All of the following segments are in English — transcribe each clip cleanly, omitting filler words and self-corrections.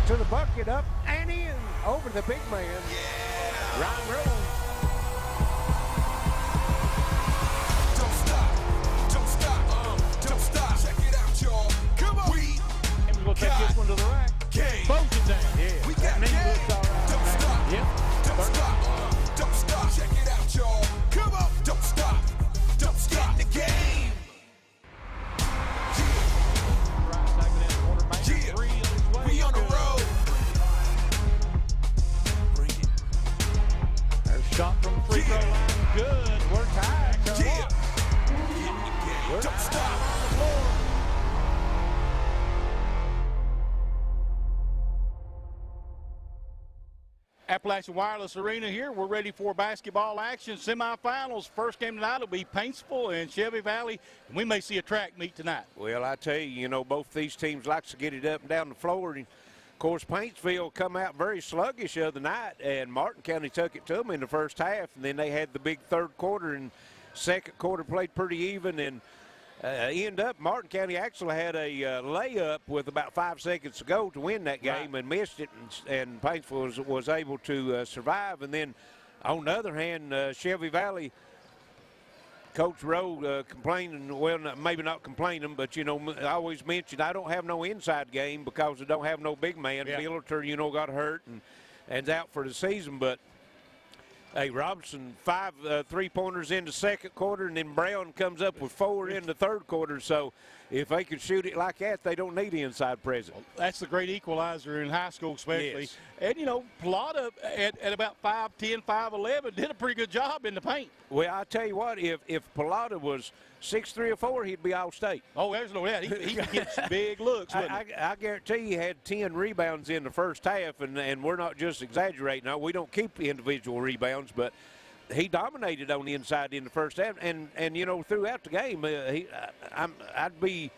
to the bucket, up and in, over the big man. Yeah. Ryan Reynolds. Don't stop. Check it out, y'all. Come on. We'll take this one to the rack. Both it down. Yeah. We got game. Don't stop. Yep. Don't stop. Don't stop. Check it out, y'all. Come on. Don't stop. Don't stop the game. Yeah. We on the road. Bring it. There's a shot from the free throw line. Good. We're tied. Yeah. In the game. Don't stop. Appalachian Wireless Arena here. We're ready for basketball action. Semifinals. First game tonight will be Paintsville and Shelby Valley. And we may see a track meet tonight. Well, I tell you, both these teams likes to get it up and down the floor. And, of course, Paintsville come out very sluggish the other night, and Martin County took it to them in the first half. And then they had the big third quarter, and second quarter played pretty even. And end up, Martin County actually had a layup with about 5 seconds to go to win that game, and missed it, and Paintsville was able to survive. And then on the other hand, Shelby Valley, Coach Rowe complaining, well, maybe not complaining, but, I always mention I don't have no inside game because I don't have no big man. Yeah. Militer, got hurt and's out for the season, but hey, Robinson, 5 3-pointers in the second quarter, and then Brown comes up with 4 in the third quarter. So if they can shoot it like that, they don't need the inside presence. That's the great equalizer in high school especially. Yes. And, Plata at about 5'10", 5'11", did a pretty good job in the paint. Well, I tell you what, if Plata was 6'3" or 4, he'd be all-state. Oh, there's no doubt. He could get some big looks. I guarantee you he had 10 rebounds in the first half, and we're not just exaggerating. No, we don't keep individual rebounds, but he dominated on the inside in the first half, and throughout the game, I'd be,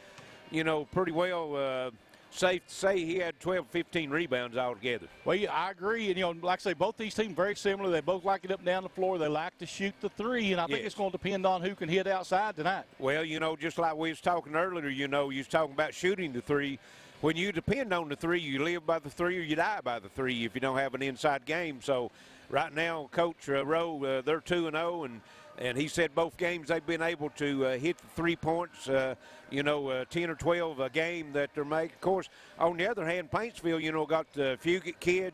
pretty well safe to say he had 12, 15 rebounds altogether. Well, yeah, I agree. And, like I say, both these teams very similar. They both like it up and down the floor. They like to shoot the three, and I think it's going to depend on who can hit outside tonight. Well, just like we was talking earlier, you was talking about shooting the three. When you depend on the three, you live by the three or you die by the three if you don't have an inside game. So right now, Coach Rowe, they're 2-0, and he said both games they've been able to hit the 3 points, 10 or 12 a game that they're making. Of course, on the other hand, Paintsville, got the Fugate kid,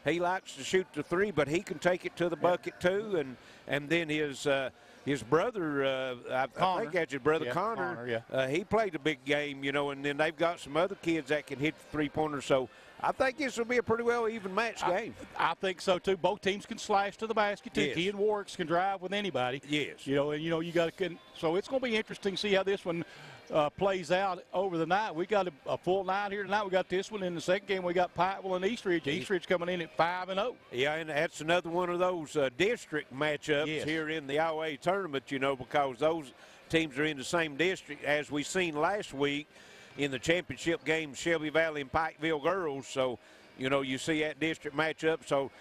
he likes to shoot the three, but he can take it to the bucket too. And then his brother, I think that's his brother, Connor, he played a big game, and then they've got some other kids that can hit the three-pointers. So I think this will be a pretty well even match game. I think so too. Both teams can slash to the basket too. Yes. He and Warwick's can drive with anybody. Yes. You got to. So it's going to be interesting to see how this one plays out over the night. We got a full night here tonight. We got this one in the second game. We got Pikeville and Eastridge. Eastridge coming in at 5-0. Yeah, and that's another one of those district matchups here in the OA tournament. Because those teams are in the same district as we seen last week in the championship game, Shelby Valley and Pikeville girls. So, you see that district matchup. So,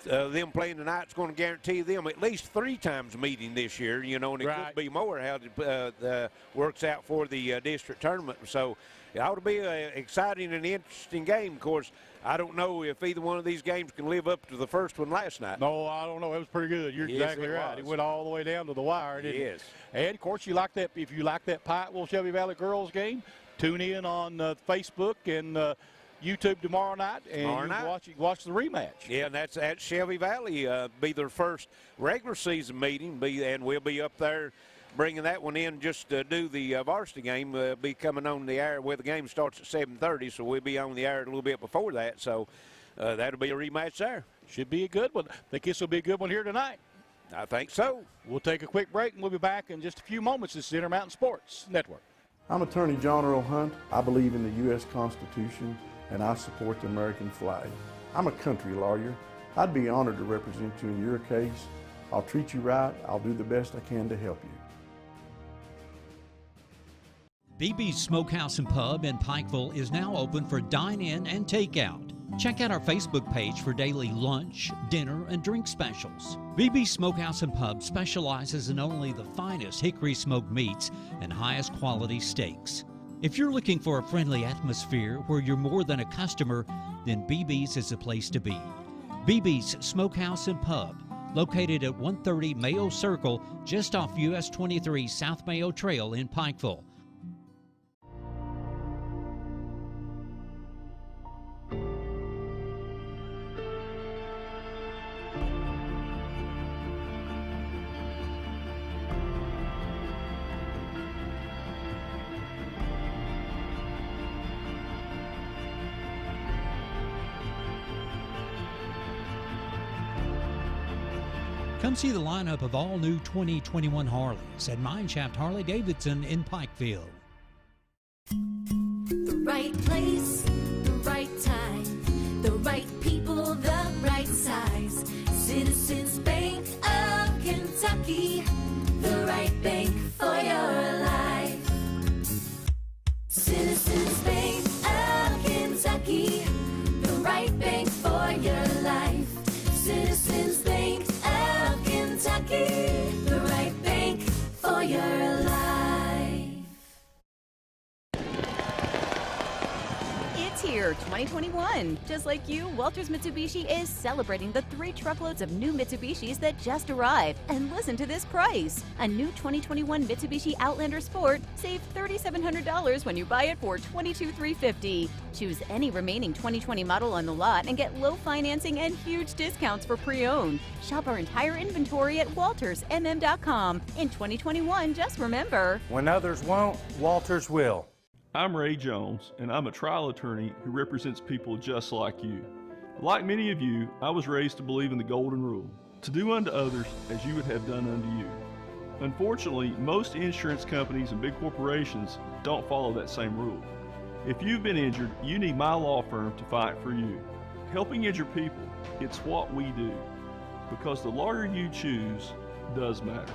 them playing tonight is going to guarantee them at least 3 times meeting this year, and it could be more how it works out for the district tournament. So, it ought to be an exciting and interesting game. Of course, I don't know if either one of these games can live up to the first one last night. No, I don't know. It was pretty good. You're exactly right. It went all the way down to the wire, didn't it? And, of course, if you like that Pikeville Shelby Valley girls game, tune in on Facebook and YouTube tomorrow night, and watch the rematch. Yeah, and that's at Shelby Valley. Be their first regular season meeting, and we'll be up there bringing that one in just to do the varsity game. Be coming on the air where the game starts at 7:30, so we'll be on the air a little bit before that. So that'll be a rematch there. Should be a good one. I think this will be a good one here tonight. I think so. We'll take a quick break, and we'll be back in just a few moments. This is Intermountain Sports Network. I'm attorney John Earl Hunt. I believe in the U.S. Constitution, and I support the American flag. I'm a country lawyer. I'd be honored to represent you in your case. I'll treat you right. I'll do the best I can to help you. BB's Smokehouse and Pub in Pikeville is now open for dine-in and takeout. Check out our Facebook page for daily lunch, dinner, and drink specials. BB's Smokehouse and Pub specializes in only the finest hickory smoked meats and highest quality steaks. If you're looking for a friendly atmosphere where you're more than a customer, then BB's is the place to be. BB's Smokehouse and Pub, located at 130 Mayo Circle, just off US 23 South Mayo Trail in Pikeville. Come see the lineup of all new 2021 Harleys at MineShaft Harley-Davidson in Pikeville. The right place, the right time, the right people, the right size. Citizens Bank of Kentucky, the right bank for your life. Citizens Bank of Kentucky, the right bank for your life. Citizens Bank of Kentucky, the right bank for your life. It's here, 2021. Just like you, Walters Mitsubishi is celebrating the 3 truckloads of new Mitsubishis that just arrived. And listen to this price. A new 2021 Mitsubishi Outlander Sport, save $3,700 when you buy it for $22,350. Choose any remaining 2020 model on the lot and get low financing and huge discounts for pre-owned. Shop our entire inventory at waltersmm.com. In 2021, just remember, when others won't, Walters will. I'm Ray Jones, and I'm a trial attorney who represents people just like you. Like many of you, I was raised to believe in the golden rule, to do unto others as you would have done unto you. Unfortunately, most insurance companies and big corporations don't follow that same rule. If you've been injured, you need my law firm to fight for you. Helping injured people, it's what we do, because the lawyer you choose does matter.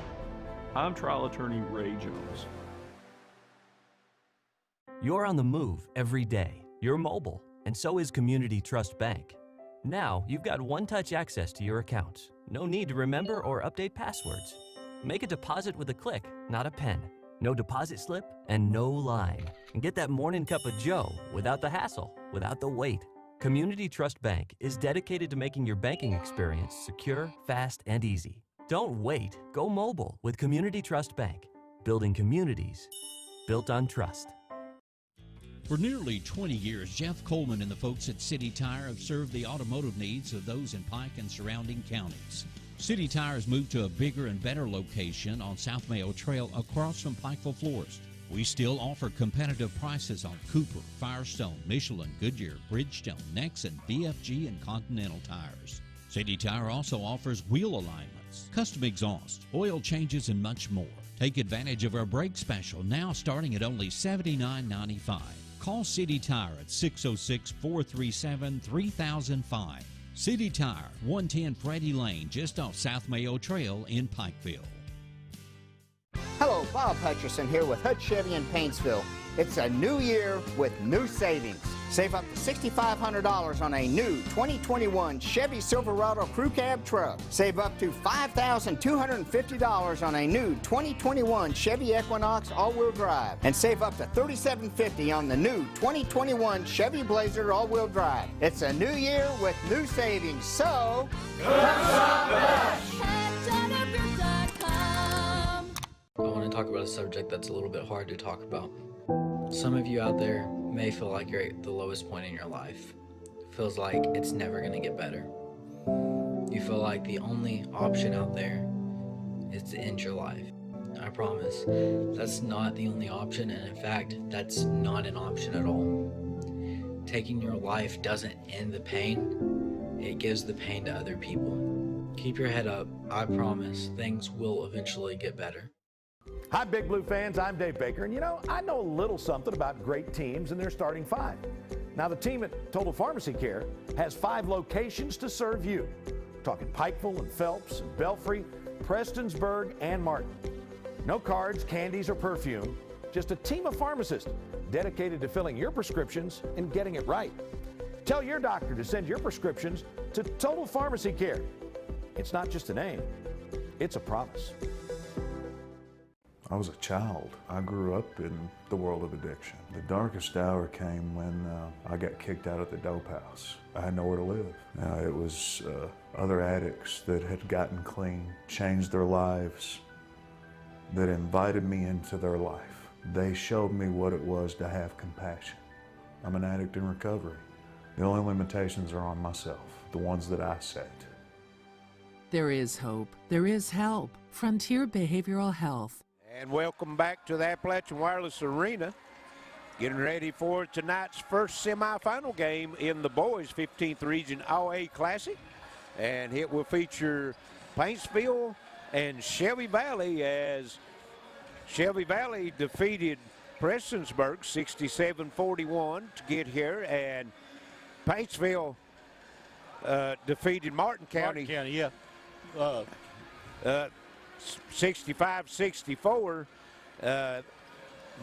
I'm trial attorney Ray Jones. You're on the move every day. You're mobile, and so is Community Trust Bank. Now, you've got one-touch access to your accounts. No need to remember or update passwords. Make a deposit with a click, not a pen. No deposit slip and no line. And get that morning cup of joe without the hassle, without the wait. Community Trust Bank is dedicated to making your banking experience secure, fast, and easy. Don't wait. Go mobile with Community Trust Bank. Building communities built on trust. For nearly 20 years, Jeff Coleman and the folks at City Tire have served the automotive needs of those in Pike and surrounding counties. City Tire has moved to a bigger and better location on South Mayo Trail across from Pikeville Florist. We still offer competitive prices on Cooper, Firestone, Michelin, Goodyear, Bridgestone, Nexen, BFG, and Continental tires. City Tire also offers wheel alignments, custom exhaust, oil changes, and much more. Take advantage of our brake special, now starting at only $79.95. Call City Tire at 606-437-3005. City Tire, 110 Freddie Lane, just off South Mayo Trail in Pikeville. Hello, Bob Hutcherson here with Hutch Chevy in Paintsville. It's a new year with new savings. Save up to $6,500 on a new 2021 Chevy Silverado Crew Cab truck. Save up to $5,250 on a new 2021 Chevy Equinox all-wheel drive. And save up to $3,750 on the new 2021 Chevy Blazer all-wheel drive. It's a new year with new savings, so... I want to talk about a subject that's a little bit hard to talk about. Some of you out there may feel like you're at the lowest point in your life. Feels like it's never going to get better. You feel like the only option out there is to end your life. I promise, that's not the only option, and in fact, that's not an option at all. Taking your life doesn't end the pain, it gives the pain to other people. Keep your head up, I promise, things will eventually get better. Hi, Big Blue fans. I'm Dave Baker, and I know a little something about great teams and their starting 5. Now, the team at Total Pharmacy Care has 5 locations to serve you. We're talking Pikeville and Phelps and Belfry, Prestonsburg, and Martin. No cards, candies, or perfume, just a team of pharmacists dedicated to filling your prescriptions and getting it right. Tell your doctor to send your prescriptions to Total Pharmacy Care. It's not just a name, it's a promise. I was a child. I grew up in the world of addiction. The darkest hour came when I got kicked out of the dope house. I had nowhere to live. It was other addicts that had gotten clean, changed their lives, that invited me into their life. They showed me what it was to have compassion. I'm an addict in recovery. The only limitations are on myself, the ones that I set. There is hope. There is help. Frontier Behavioral Health. And welcome back to the Appalachian Wireless Arena. Getting ready for tonight's first semifinal game in the boys' 15th Region All-A Classic. And it will feature Paintsville and Shelby Valley, as Shelby Valley defeated Prestonsburg 67-41 to get here, and Paintsville defeated Martin County. 65-64.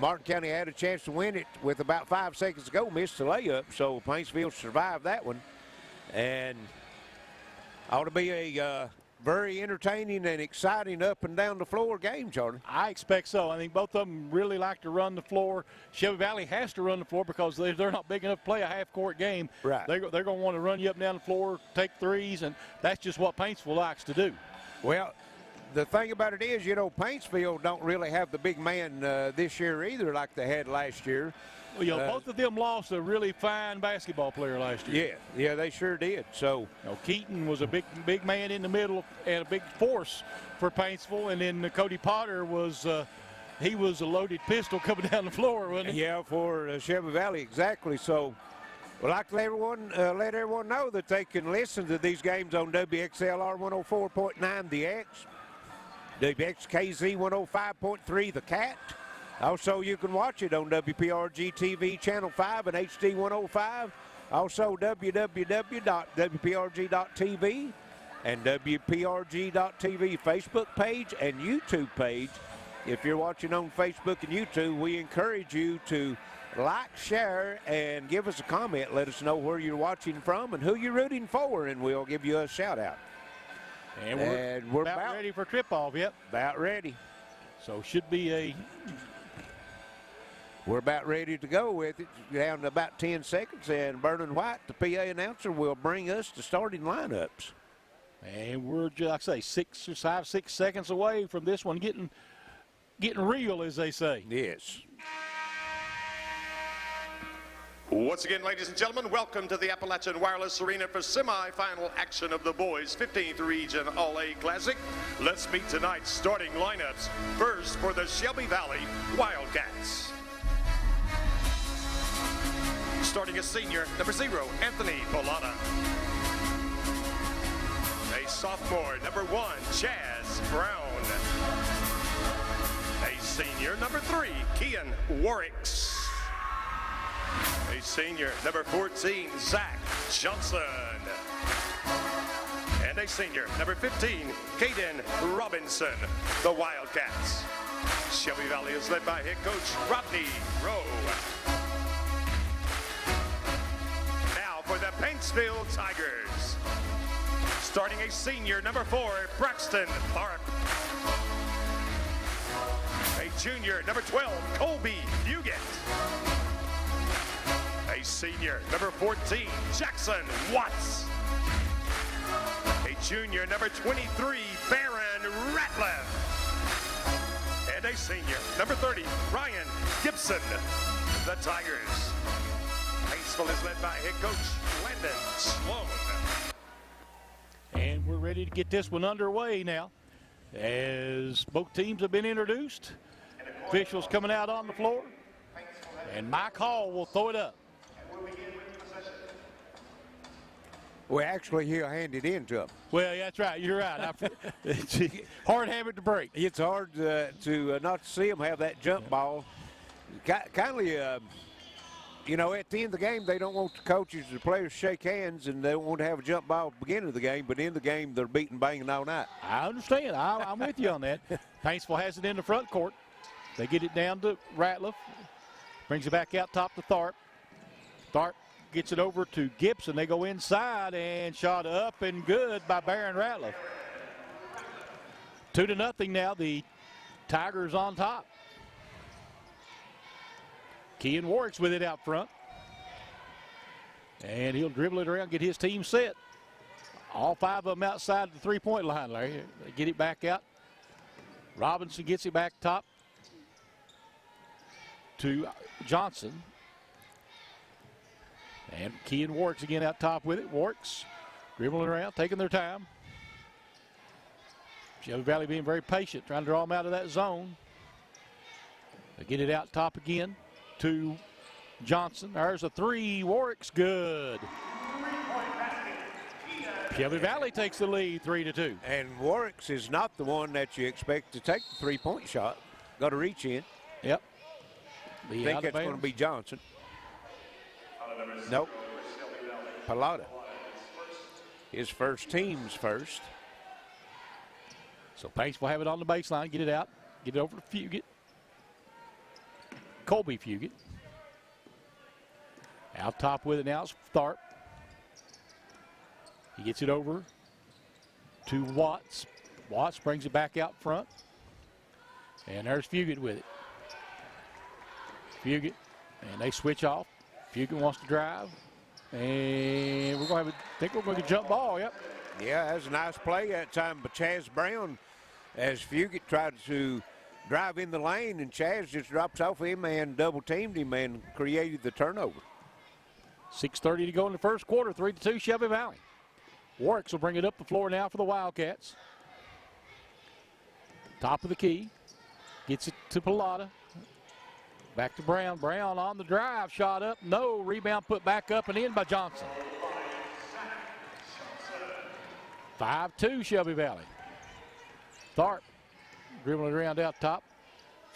Martin County had a chance to win it with about 5 seconds to go, missed the layup, so Paintsville survived that one. And ought to be a very entertaining and exciting up and down the floor game, Charlie. I expect so. I think both of them really like to run the floor. Shelby Valley has to run the floor because they're not big enough to play a half-court game. Right. They're going to want to run you up and down the floor, take threes, and that's just what Paintsville likes to do. Well, the thing about it is, you know, Paintsville don't really have the big man this year either like they had last year. Well, you know, both of them lost a really fine basketball player last year. Yeah, they sure did. So, you know, Keaton was a big man in the middle and a big force for Paintsville, and then Cody Potter was he was a loaded pistol coming down the floor, wasn't he? Yeah, for Shelby Valley, exactly. So, we'd like to let everyone know that they can listen to these games on WXLR 104.9 The X, WXKZ 105.3 The Cat. Also, you can watch it on WPRG TV Channel 5 and HD 105. Also, www.wprg.tv and WPRG.tv Facebook page and YouTube page. If you're watching on Facebook and YouTube, we encourage you to like, share, and give us a comment. Let us know where you're watching from and who you're rooting for, and we'll give you a shout-out. And we're about ready for tip-off, yep. About ready. So should be a... We're about ready to go with it. Down to about 10 seconds, and Vernon White, the PA announcer, will bring us the starting lineups. And we're just, like I say, 6 seconds away from this one getting real, as they say. Yes. Once again, ladies and gentlemen, welcome to the Appalachian Wireless Arena for semifinal action of the boys' 15th Region All-A Classic. Let's meet tonight's starting lineups. First, for the Shelby Valley Wildcats. Starting as senior, number 0, Anthony Polana. A sophomore, number 1, Chaz Brown. A senior, number 3, Kian Warwicks. A senior, number 14, Zach Johnson. And a senior, number 15, Caden Robinson, the Wildcats. Shelby Valley is led by head coach Rodney Rowe. Now for the Paintsville Tigers. Starting a senior, number 4, Braxton Tharp. A junior, number 12, Colby Fugit. A senior, number 14, Jackson Watts. A junior, number 23, Baron Ratliff. And a senior, number 30, Ryan Gibson. The Tigers. Paintsville is led by head coach Landon Sloan. And we're ready to get this one underway now, as both teams have been introduced. Officials coming out on the floor. And Mike Hall will throw it up. Well, actually, he'll hand it in to him. Well, yeah, that's right. You're right. It's a hard habit to break. It's hard to not see him have that jump ball. Kindly, you know, at the end of the game, they don't want the coaches or the players to shake hands, and they don't want to have a jump ball at the beginning of the game, but in the game, they're beating banging all night. I understand. I'm with you on that. Paintsville has it in the front court. They get it down to Ratliff. Brings it back out top to Tharp. Tharp gets it over to Gibson. They go inside and shot up and good by Baron Ratliff. 2-0 now. The Tigers on top. Kean Warwick's with it out front. And he'll dribble it around, get his team set. All 5 of them outside the three-point line, Larry. They get it back out. Robinson gets it back top to Johnson. And Kean Warwick's again out top with it. Warwick's dribbling around, taking their time. Shelby Valley being very patient, trying to draw them out of that zone. They get it out top again to Johnson. There's a 3. Warwick's good. Shelby Valley takes the lead 3-2. And Warwick's is not the one that you expect to take the three-point shot. Got to reach in. Yep. I think that's going to be Johnson. Nope. Pallotta. His first, team's first. So Pace will have it on the baseline. Get it out. Get it over to Fugit. Colby Fugit. Out top with it now is Tharp. He gets it over to Watts. Watts brings it back out front. And there's Fugit with it. Fugit. And they switch off. Fugit wants to drive. And we're going to think we're going to jump ball. Yep. Yeah, that was a nice play that time. But Chaz Brown, as Fugit tried to drive in the lane, and Chaz just drops off him and double teamed him and created the turnover. 6:30 to go in the first quarter. 3-2 Shelby Valley. Warwick's will bring it up the floor now for the Wildcats. Top of the key. Gets it to Pallotta. Back to Brown. Brown on the drive. Shot up. No. Rebound put back up and in by Johnson. 5-2 Shelby Valley. Tharp dribbling around out top.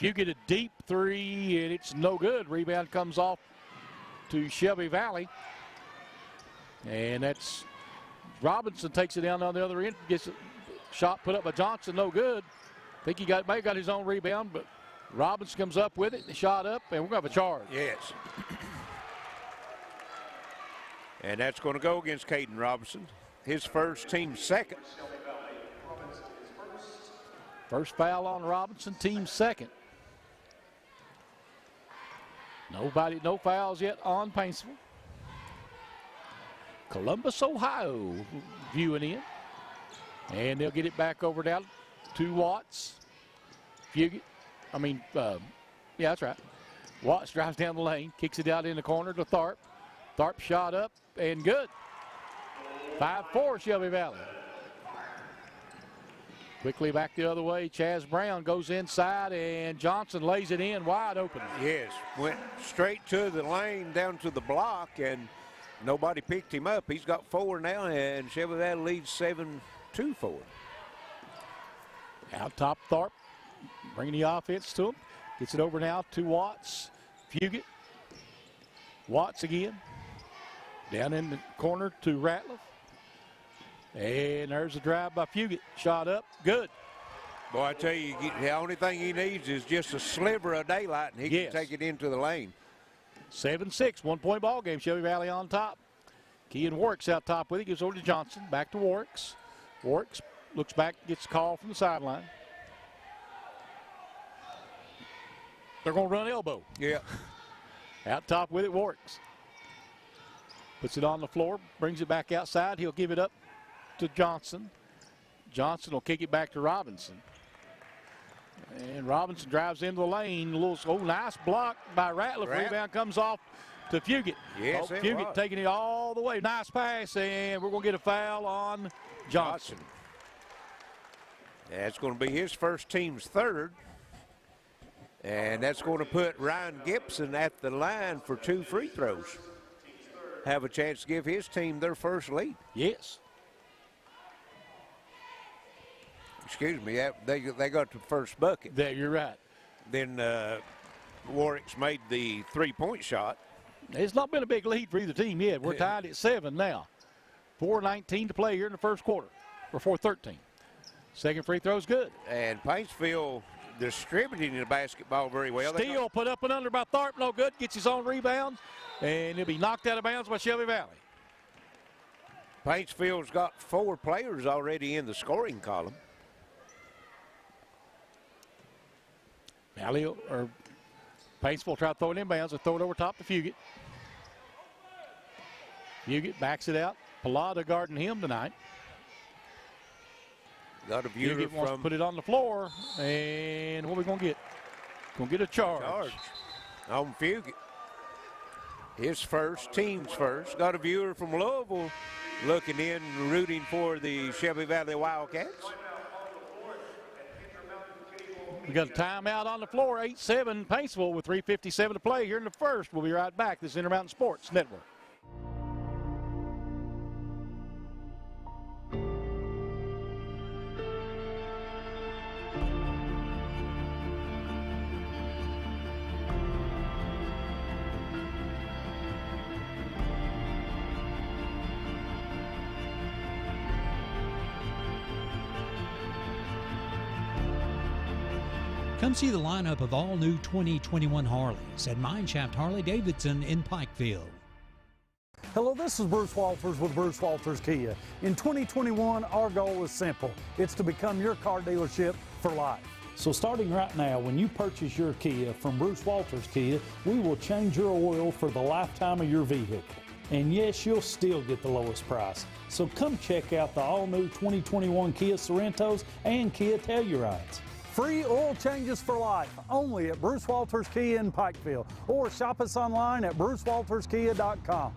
Fugit a deep 3, and it's no good. Rebound comes off to Shelby Valley. And that's Robinson takes it down on the other end. Gets a shot put up by Johnson. No good. I think he may have got his own rebound, but Robinson comes up with it. The shot up, and we're going to have a charge. Yes. And that's going to go against Caden Robinson. His first, team second. First foul on Robinson, team second. No fouls yet on Paintsville. Columbus, Ohio, viewing in. And they'll get it back over down to Watts. Fugit. Yeah, that's right. Watts drives down the lane, kicks it out in the corner to Tharp. Tharp shot up and good. 5-4 Shelby Valley. Quickly back the other way. Chaz Brown goes inside and Johnson lays it in wide open. Yes, went straight to the lane down to the block and nobody picked him up. He's got 4 now and Shelby Valley leads 7-4. Out top Tharp. Bringing the offense to him. Gets it over now to Watts. Fugit. Watts again. Down in the corner to Ratliff. And there's a drive by Fugit. Shot up. Good. Boy, I tell you, the only thing he needs is just a sliver of daylight, and he can take it into the lane. 7-6, 1-point ball game. Shelby Valley on top. Kean Warwick's out top with it. Gives over to Johnson. Back to Warwick's. Warwick's looks back, gets a call from the sideline. They're going to run elbow. Yeah. Out top with it, Warwick's. Puts it on the floor, brings it back outside. He'll give it up to Johnson. Johnson will kick it back to Robinson. And Robinson drives into the lane. Nice block by Ratliff. Rebound comes off to Fugit. Yes, Fugit taking it all the way. Nice pass, and we're going to get a foul on Johnson. That's going to be his first, team's third. And that's going to put Ryan Gibson at the line for 2 free throws. Have a chance to give his team their first lead. Yes. Excuse me, they got the first bucket. You're right. Then Warwick's made the 3-point shot. It's not been a big lead for either team yet. We're tied at 7 now. 4:19 to play here in the first quarter, or 4:13. Second free throw's good. And Paintsville distributing the basketball very well. Steele put up and under by Tharp, no good. Gets his own rebound, and he'll be knocked out of bounds by Shelby Valley. Paintsville's got 4 players already in the scoring column. Paintsville try to throw it inbounds. They throw it over top to Fugit. Fugit backs it out. Pallotta guarding him tonight. Got a view Fugit wants to put it on the floor. And what are we going to get? Going to get a charge. On Fugit. His first, team's first. Got a viewer from Louisville looking in, rooting for the Shelby Valley Wildcats. We got a timeout on the floor, 8-7 Paintsville with 3:57 to play here in the first. We'll be right back. This is Intermountain Sports Network. Come see the lineup of all new 2021 Harleys at MineShaft Harley-Davidson in Pikeville. Hello, this is Bruce Walters with Bruce Walters Kia. In 2021, our goal is simple. It's to become your car dealership for life. So starting right now, when you purchase your Kia from Bruce Walters Kia, we will change your oil for the lifetime of your vehicle. And yes, you'll still get the lowest price. So come check out the all-new 2021 Kia Sorentos and Kia Tellurides. Free oil changes for life, only at Bruce Walters Kia in Pikeville, or shop us online at brucewalterskia.com.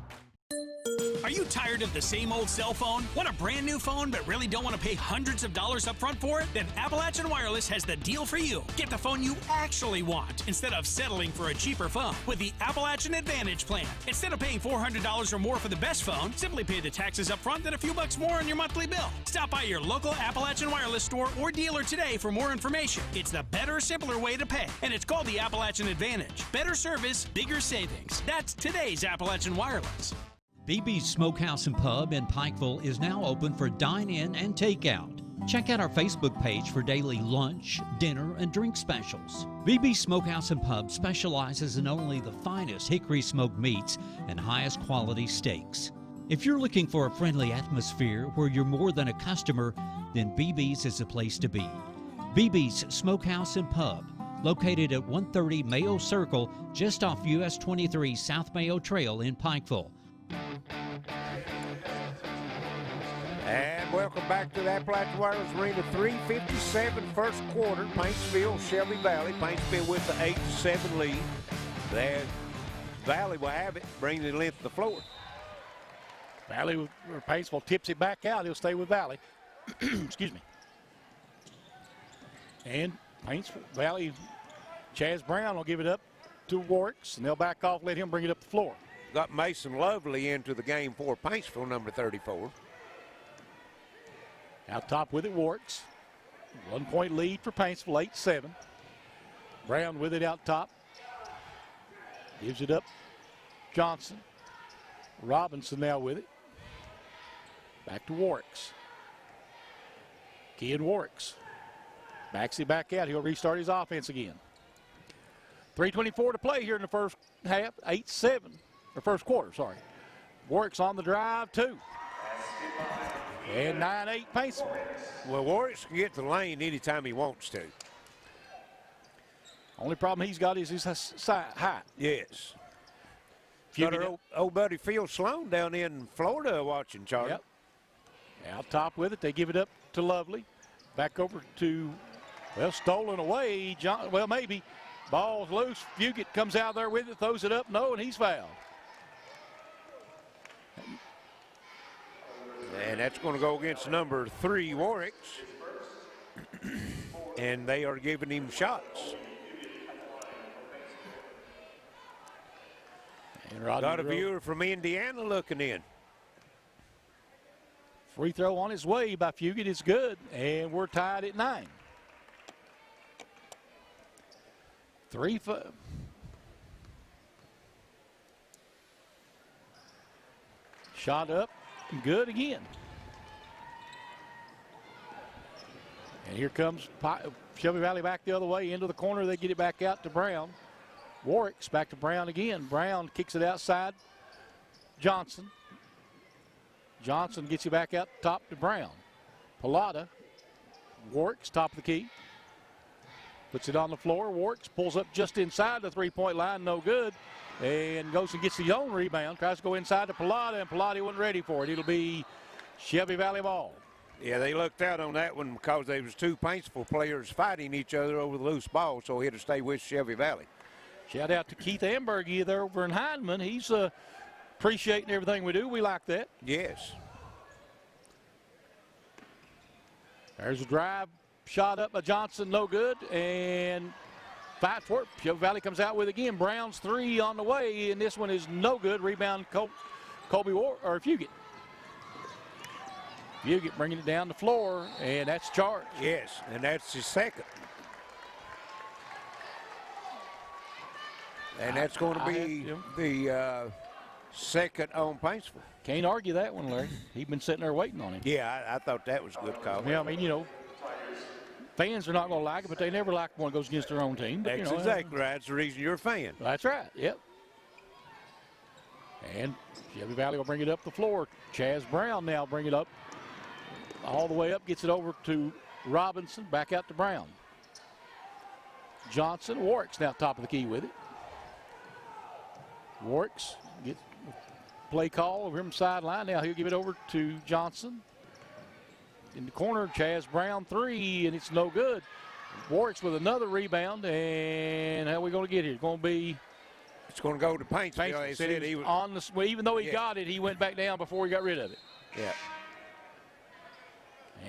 Are you tired of the same old cell phone? Want a brand new phone but really don't want to pay hundreds of dollars up front for it? Then Appalachian Wireless has the deal for you. Get the phone you actually want instead of settling for a cheaper phone with the Appalachian Advantage plan. Instead of paying $400 or more for the best phone, simply pay the taxes up front, then a few bucks more on your monthly bill. Stop by your local Appalachian Wireless store or dealer today for more information. It's the better, simpler way to pay, and it's called the Appalachian Advantage. Better service, bigger savings. That's today's Appalachian Wireless. BB's Smokehouse and Pub in Pikeville is now open for dine-in and takeout. Check out our Facebook page for daily lunch, dinner, and drink specials. BB's Smokehouse and Pub specializes in only the finest hickory smoked meats and highest quality steaks. If you're looking for a friendly atmosphere where you're more than a customer, then BB's is the place to be. BB's Smokehouse and Pub, located at 130 Mayo Circle, just off US 23 South Mayo Trail in Pikeville. And welcome back to the Appalachian Wireless Arena. 3:57 first quarter. Paintsville, Shelby Valley. Paintsville with the 8-7 lead. The Valley will have it, bring the length of the floor. Valley, or Paintsville tips it back out. He'll stay with Valley. Excuse me. And Paintsville, Valley, Chaz Brown will give it up to Warwicks, and they'll back off, let him bring it up the floor. Got Mason Lovely into the game for Paintsville, number 34. Out top with it, Warwicks. 1 point lead for Paintsville, 8-7. Brown with it out top. Gives it up. Johnson. Robinson now with it. Back to Warwicks. Kid Warwicks. Backs it back out. He'll restart his offense again. 3:24 to play here in the first half. 8-7. Or first quarter, sorry. Warwicks on the drive, too. And 9-8 Paintsville. Well, Warwicks can get to the lane anytime he wants to. Only problem he's got is his height. Yes. Got our old buddy Phil Sloan down in Florida watching, Charlie. Yep. Out top with it. They give it up to Lovely. Back over to, well, stolen away. Well, maybe. Ball's loose. Fugit comes out there with it, throws it up. No, and he's fouled. And that's going to go against number 3, Warwicks. And they are giving him shots. Got a viewer from Indiana looking in. Free throw on his way by Fugit is good, and we're tied at 9. 3-5. Shot up, good again. And here comes Shelby Valley back the other way into the corner. They get it back out to Brown. Warwicks back to Brown again. Brown kicks it outside. Johnson. Johnson gets you back out top to Brown. Pallotta. Warwicks top of the key. puts it on the floor. Warks pulls up just inside the three-point line, no good. And goes and gets the own rebound. Tries to go inside to Pilata, and Pilata wasn't ready for it. It'll be Shelby Valley ball. Yeah, they looked out on that one because there was two Paintsville players fighting each other over the loose ball, so he had to stay with Shelby Valley. Shout out to Keith Amberg there over in Heinemann. He's appreciating everything we do. We like that. Yes. There's a drive shot up by Johnson, no good, and fight for it. Shelby Valley comes out with again. Brown's three on the way, and this one is no good. Rebound Colby Fugit. Fugit bringing it down the floor, and that's charged. Yes, and that's his second. And that's going to be the second on Paintsville. Can't argue that one, Larry. He's been sitting there waiting on him. Yeah, I thought that was a good call. Yeah, I mean, you know, fans are not going to like it, but they never like one that goes against their own team. But, that's exactly right. That's the reason you're a fan. That's right, yep. And Shelby Valley will bring it up the floor. Chaz Brown now bring it up all the way up, gets it over to Robinson, back out to Brown. Johnson, Warwick's now top of the key with it. Warwick's gets play call over him sideline. Now he'll give it over to Johnson. In the corner, Chaz Brown three, and it's no good. Warwick's with another rebound, and how are we going to get here? It's going to be. It's going to go to Paintsville. They said he was on the. Well, even though he got it, he went back down before he got rid of it. Yeah.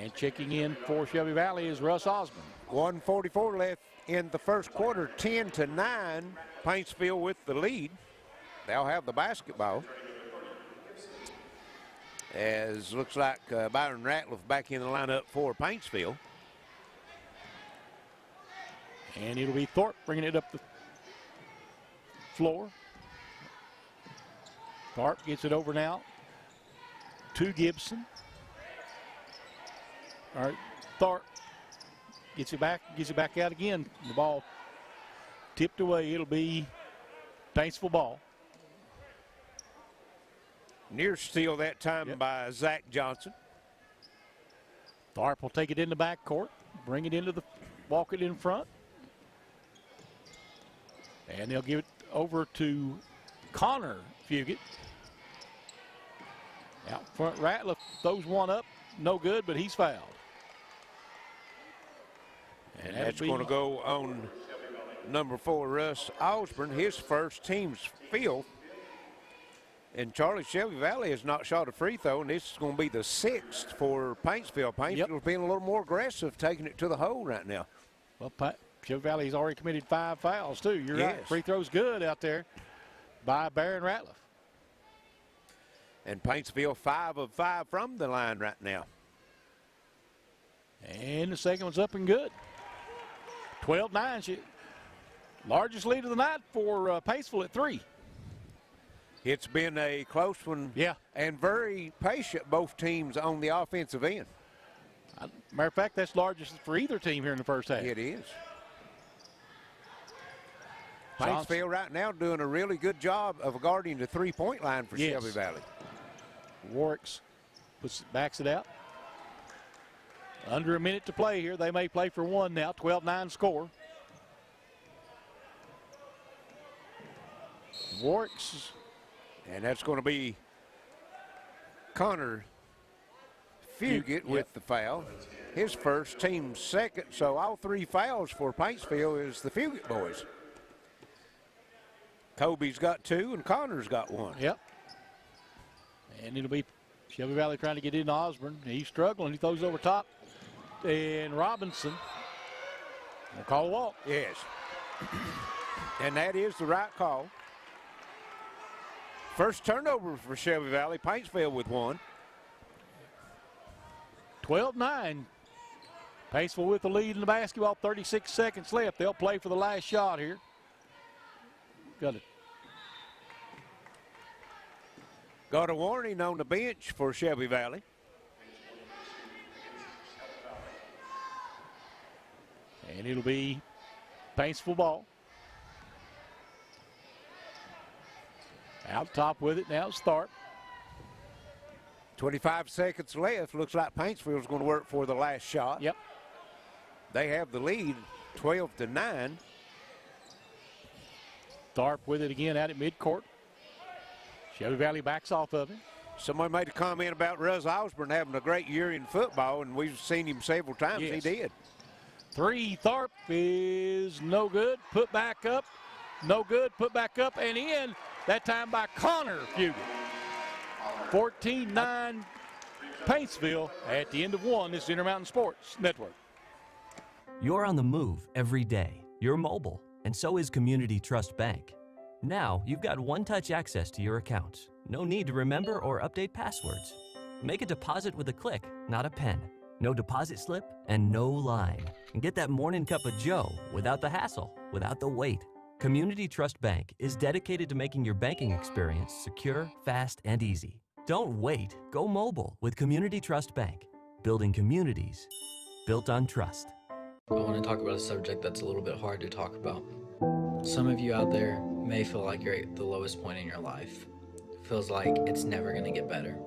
And checking in for Shelby Valley is Russ Osborne. 1:44 left in the first quarter, 10-9. Paintsville with the lead. They'll have the basketball. As looks like Byron Ratliff back in the lineup for Paintsville. And it'll be Thorpe bringing it up the floor. Thorpe gets it over now to Gibson. All right, Thorpe gets it back out again. The ball tipped away. It'll be Paintsville ball. Near steal that time by Zach Johnson. Thorpe will take it in the backcourt, bring it into the, walk it in front. And they'll give it over to Connor Fugit. Out front, Ratliff throws one up, no good, but he's fouled. And that's going to go on number 4, Russ Osborne, his first, team's 5th. And Charlie, Shelby Valley has not shot a free throw, and this is going to be the 6th for Paintsville. Paintsville's being a little more aggressive, taking it to the hole right now. Well, Shelby Valley's already committed 5 fouls, too. You're right. Free throw's good out there by Barron Ratliff. And Paintsville 5 of 5 from the line right now. And the second one's up and good. 12-9. Largest lead of the night for Paintsville at 3. It's been a close one. Yeah. And very patient, both teams on the offensive end. Matter of fact, that's largest for either team here in the first half. It is. Paintsville right now doing a really good job of guarding the three-point line for Shelby Valley. Warwick's backs it out. Under a minute to play here. They may play for one now. 12-9 score. Warwick's. And that's going to be Connor Fugit with the foul. His first, team's second. So all 3 fouls for Paintsville is the Fugit boys. Kobe's got 2 and Connor's got 1. Yep. And it'll be Shelby Valley trying to get into Osborne. He's struggling. He throws over top. And Robinson will call a walk. Yes. And that is the right call. First turnover for Shelby Valley. Paintsville with 1. 12-9. Paintsville with the lead in the basketball. 36 seconds left. They'll play for the last shot here. Got a warning on the bench for Shelby Valley. And it'll be Paintsville ball. Out top with it now, Thorpe. 25 seconds left. Looks like Paintsville's going to work for the last shot. Yep. They have the lead 12-9. Tharp with it again out at midcourt. Shelby Valley backs off of him. Somebody made a comment about Russ Osborne having a great year in football, and we've seen him several times. Yes. He did. 3, Tharp is no good. Put back up. No good. Put back up and in. That time by Connor Fugit. 14-9 Paintsville at the end of one. This is Intermountain Sports Network. You're on the move every day. You're mobile, and so is Community Trust Bank. Now, you've got one-touch access to your accounts. No need to remember or update passwords. Make a deposit with a click, not a pen. No deposit slip and no line. And get that morning cup of joe without the hassle, without the wait. Community Trust Bank is dedicated to making your banking experience secure, fast, and easy. Don't wait. Go mobile with Community Trust Bank. Building communities built on trust. I want to talk about a subject that's a little bit hard to talk about. Some of you out there may feel like you're at the lowest point in your life. Feels like it's never going to get better.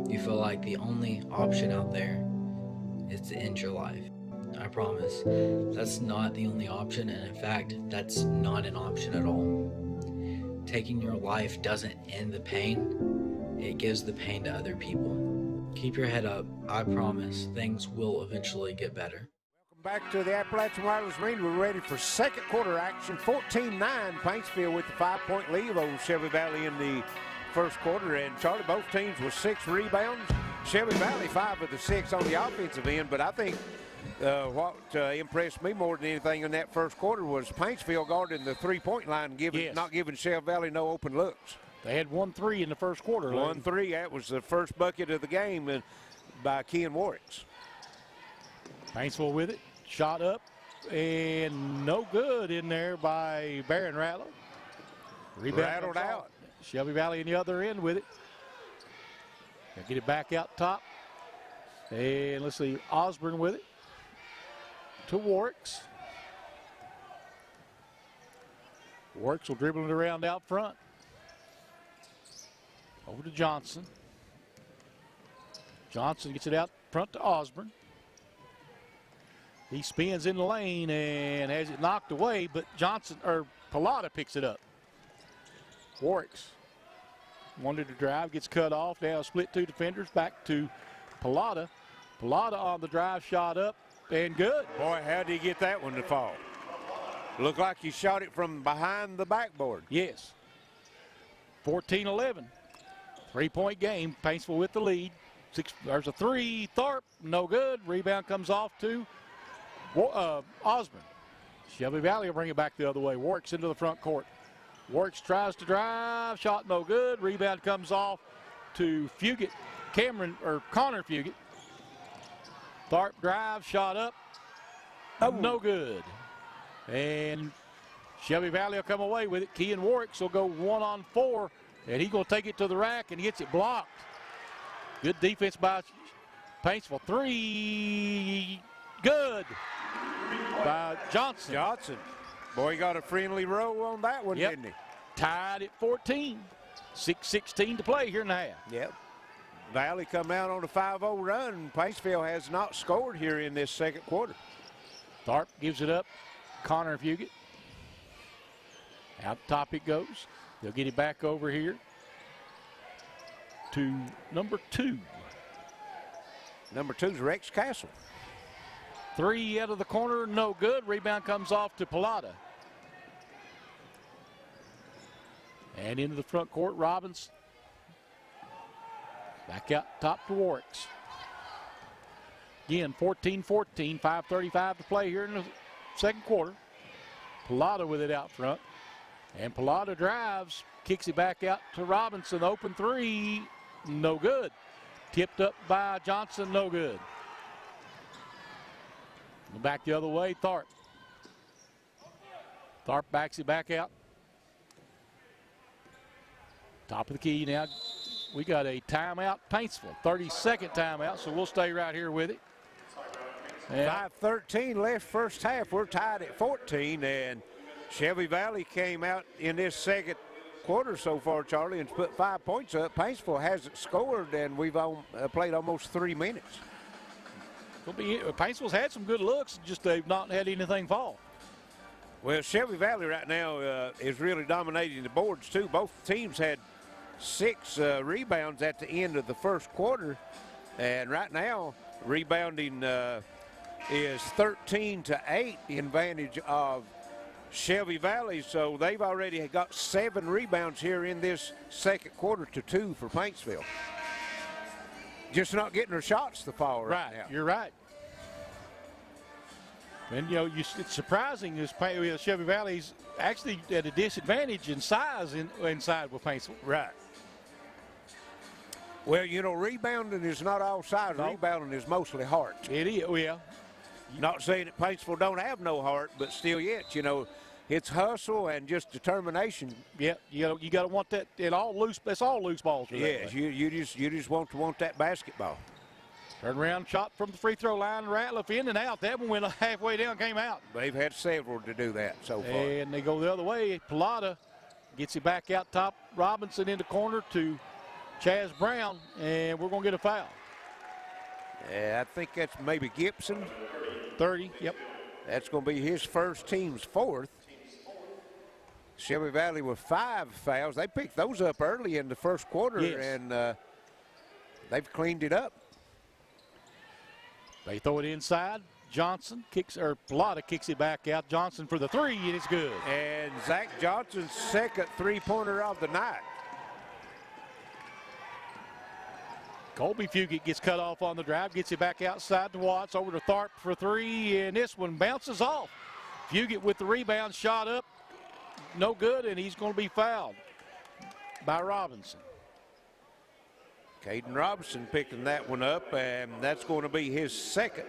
You feel like the only option out there is to end your life. I promise, that's not the only option, and in fact, that's not an option at all. Taking your life doesn't end the pain, it gives the pain to other people. Keep your head up. I promise things will eventually get better. Back to the Appalachian Wireless Arena. We're ready for second quarter action. 14-9, Paintsville with the 5-point lead over Shelby Valley in the first quarter. And Charlie, both teams with 6 rebounds. Shelby Valley 5 of the 6 on the offensive end. But I think what impressed me more than anything in that first quarter was Paintsville guarding the 3-point line, not giving Shelby Valley no open looks. They had 1-3 in the first quarter. 1-3. That was the first bucket of the game by Ken Warwicks. Paintsville with it. Shot up and no good in there by Barron Rattler. Rattled out. Shelby Valley in the other end with it. They'll get it back out top. And let's see, Osborne with it to Warwicks. Warwicks will dribble it around out front. Over to Johnson. Johnson gets it out front to Osborne. He spins in the lane and has it knocked away, but Pilata picks it up. Warwicks wanted to drive, gets cut off. Now split 2 defenders, back to Pilata. Pilata on the drive, shot up, and good. Boy, how did he get that one to fall? Looked like he shot it from behind the backboard. Yes. 14-11. 3-point game. Paintsville with the lead. There's a 3. Tharp, no good. Rebound comes off to Osborne. Shelby Valley will bring it back the other way. Warwicks into the front court. Warwicks tries to drive. Shot no good. Rebound comes off to Fugit. Connor Fugit. Tharp drive. Shot up. No good. And Shelby Valley will come away with it. Kean Warwicks will go 1-on-4. And he's going to take it to the rack and he gets it blocked. Good defense by Paintsville. 3. Good. By Johnson. Boy, he got a friendly roll on that one, didn't he? Tied at 14. 6:16 to play here in the half. Yep. Valley come out on a 5-0 run. Paintsville has not scored here in this second quarter. Tharp gives it up. Connor Fugit. Out top it goes. They'll get it back over here to number 2. Number 2 is Rex Castle. 3 out of the corner, no good. Rebound comes off to Pilata. And into the front court, Robbins. Back out top to Warwicks. Again, 14-14, 5:35 to play here in the second quarter. Pilata with it out front. And Pilata drives, kicks it back out to Robinson. Open 3, no good. Tipped up by Johnson, no good. Back the other way, Tharp. Tharp backs it back out. Top of the key now. We got a timeout, Paintsville. 30-second timeout, so we'll stay right here with it. 5:13 left first half. We're tied at 14, and Shelby Valley came out in this second quarter so far, Charlie, and put 5 points up. Paintsville hasn't scored, and we've played almost 3 minutes. Paintsville's had some good looks, just they've not had anything fall. Well, Shelby Valley right now is really dominating the boards, too. Both teams had 6 rebounds at the end of the first quarter. And right now, rebounding is 13-8 in advantage of Shelby Valley. So they've already got 7 rebounds here in this second quarter to 2 for Paintsville. Just not getting their shots to fall right now. You're right. And, you know, it's surprising this Shelby Valley's actually at a disadvantage in size inside with Paintsville. Right. Well, you know, rebounding is not all size. No. Rebounding is mostly heart. It is, yeah. Not saying that Paintsville don't have no heart, but still yet, you know, it's hustle and just determination. Yeah, you got to want that. That's all loose balls. Yes, you just want that basketball. Turn around, shot from the free throw line, Ratliff in and out. That one went halfway down, came out. They've had several to do that so far. And they go the other way. Pilata gets it back out top. Robinson in the corner to Chaz Brown, and we're going to get a foul. Yeah, I think that's maybe Gibson. 30, yep. That's going to be his first, team's 4th. Shelby Valley with 5 fouls. They picked those up early in the first quarter, yes. And they've cleaned it up. They throw it inside. Pilata kicks it back out. Johnson for the 3, and it's good. And Zach Johnson's second three-pointer of the night. Colby Fugit gets cut off on the drive, gets it back outside to Watts, over to Tharp for 3, and this one bounces off. Fugit with the rebound, shot up, no good, and he's going to be fouled by Robinson. Caden Robinson picking that one up, and that's going to be his second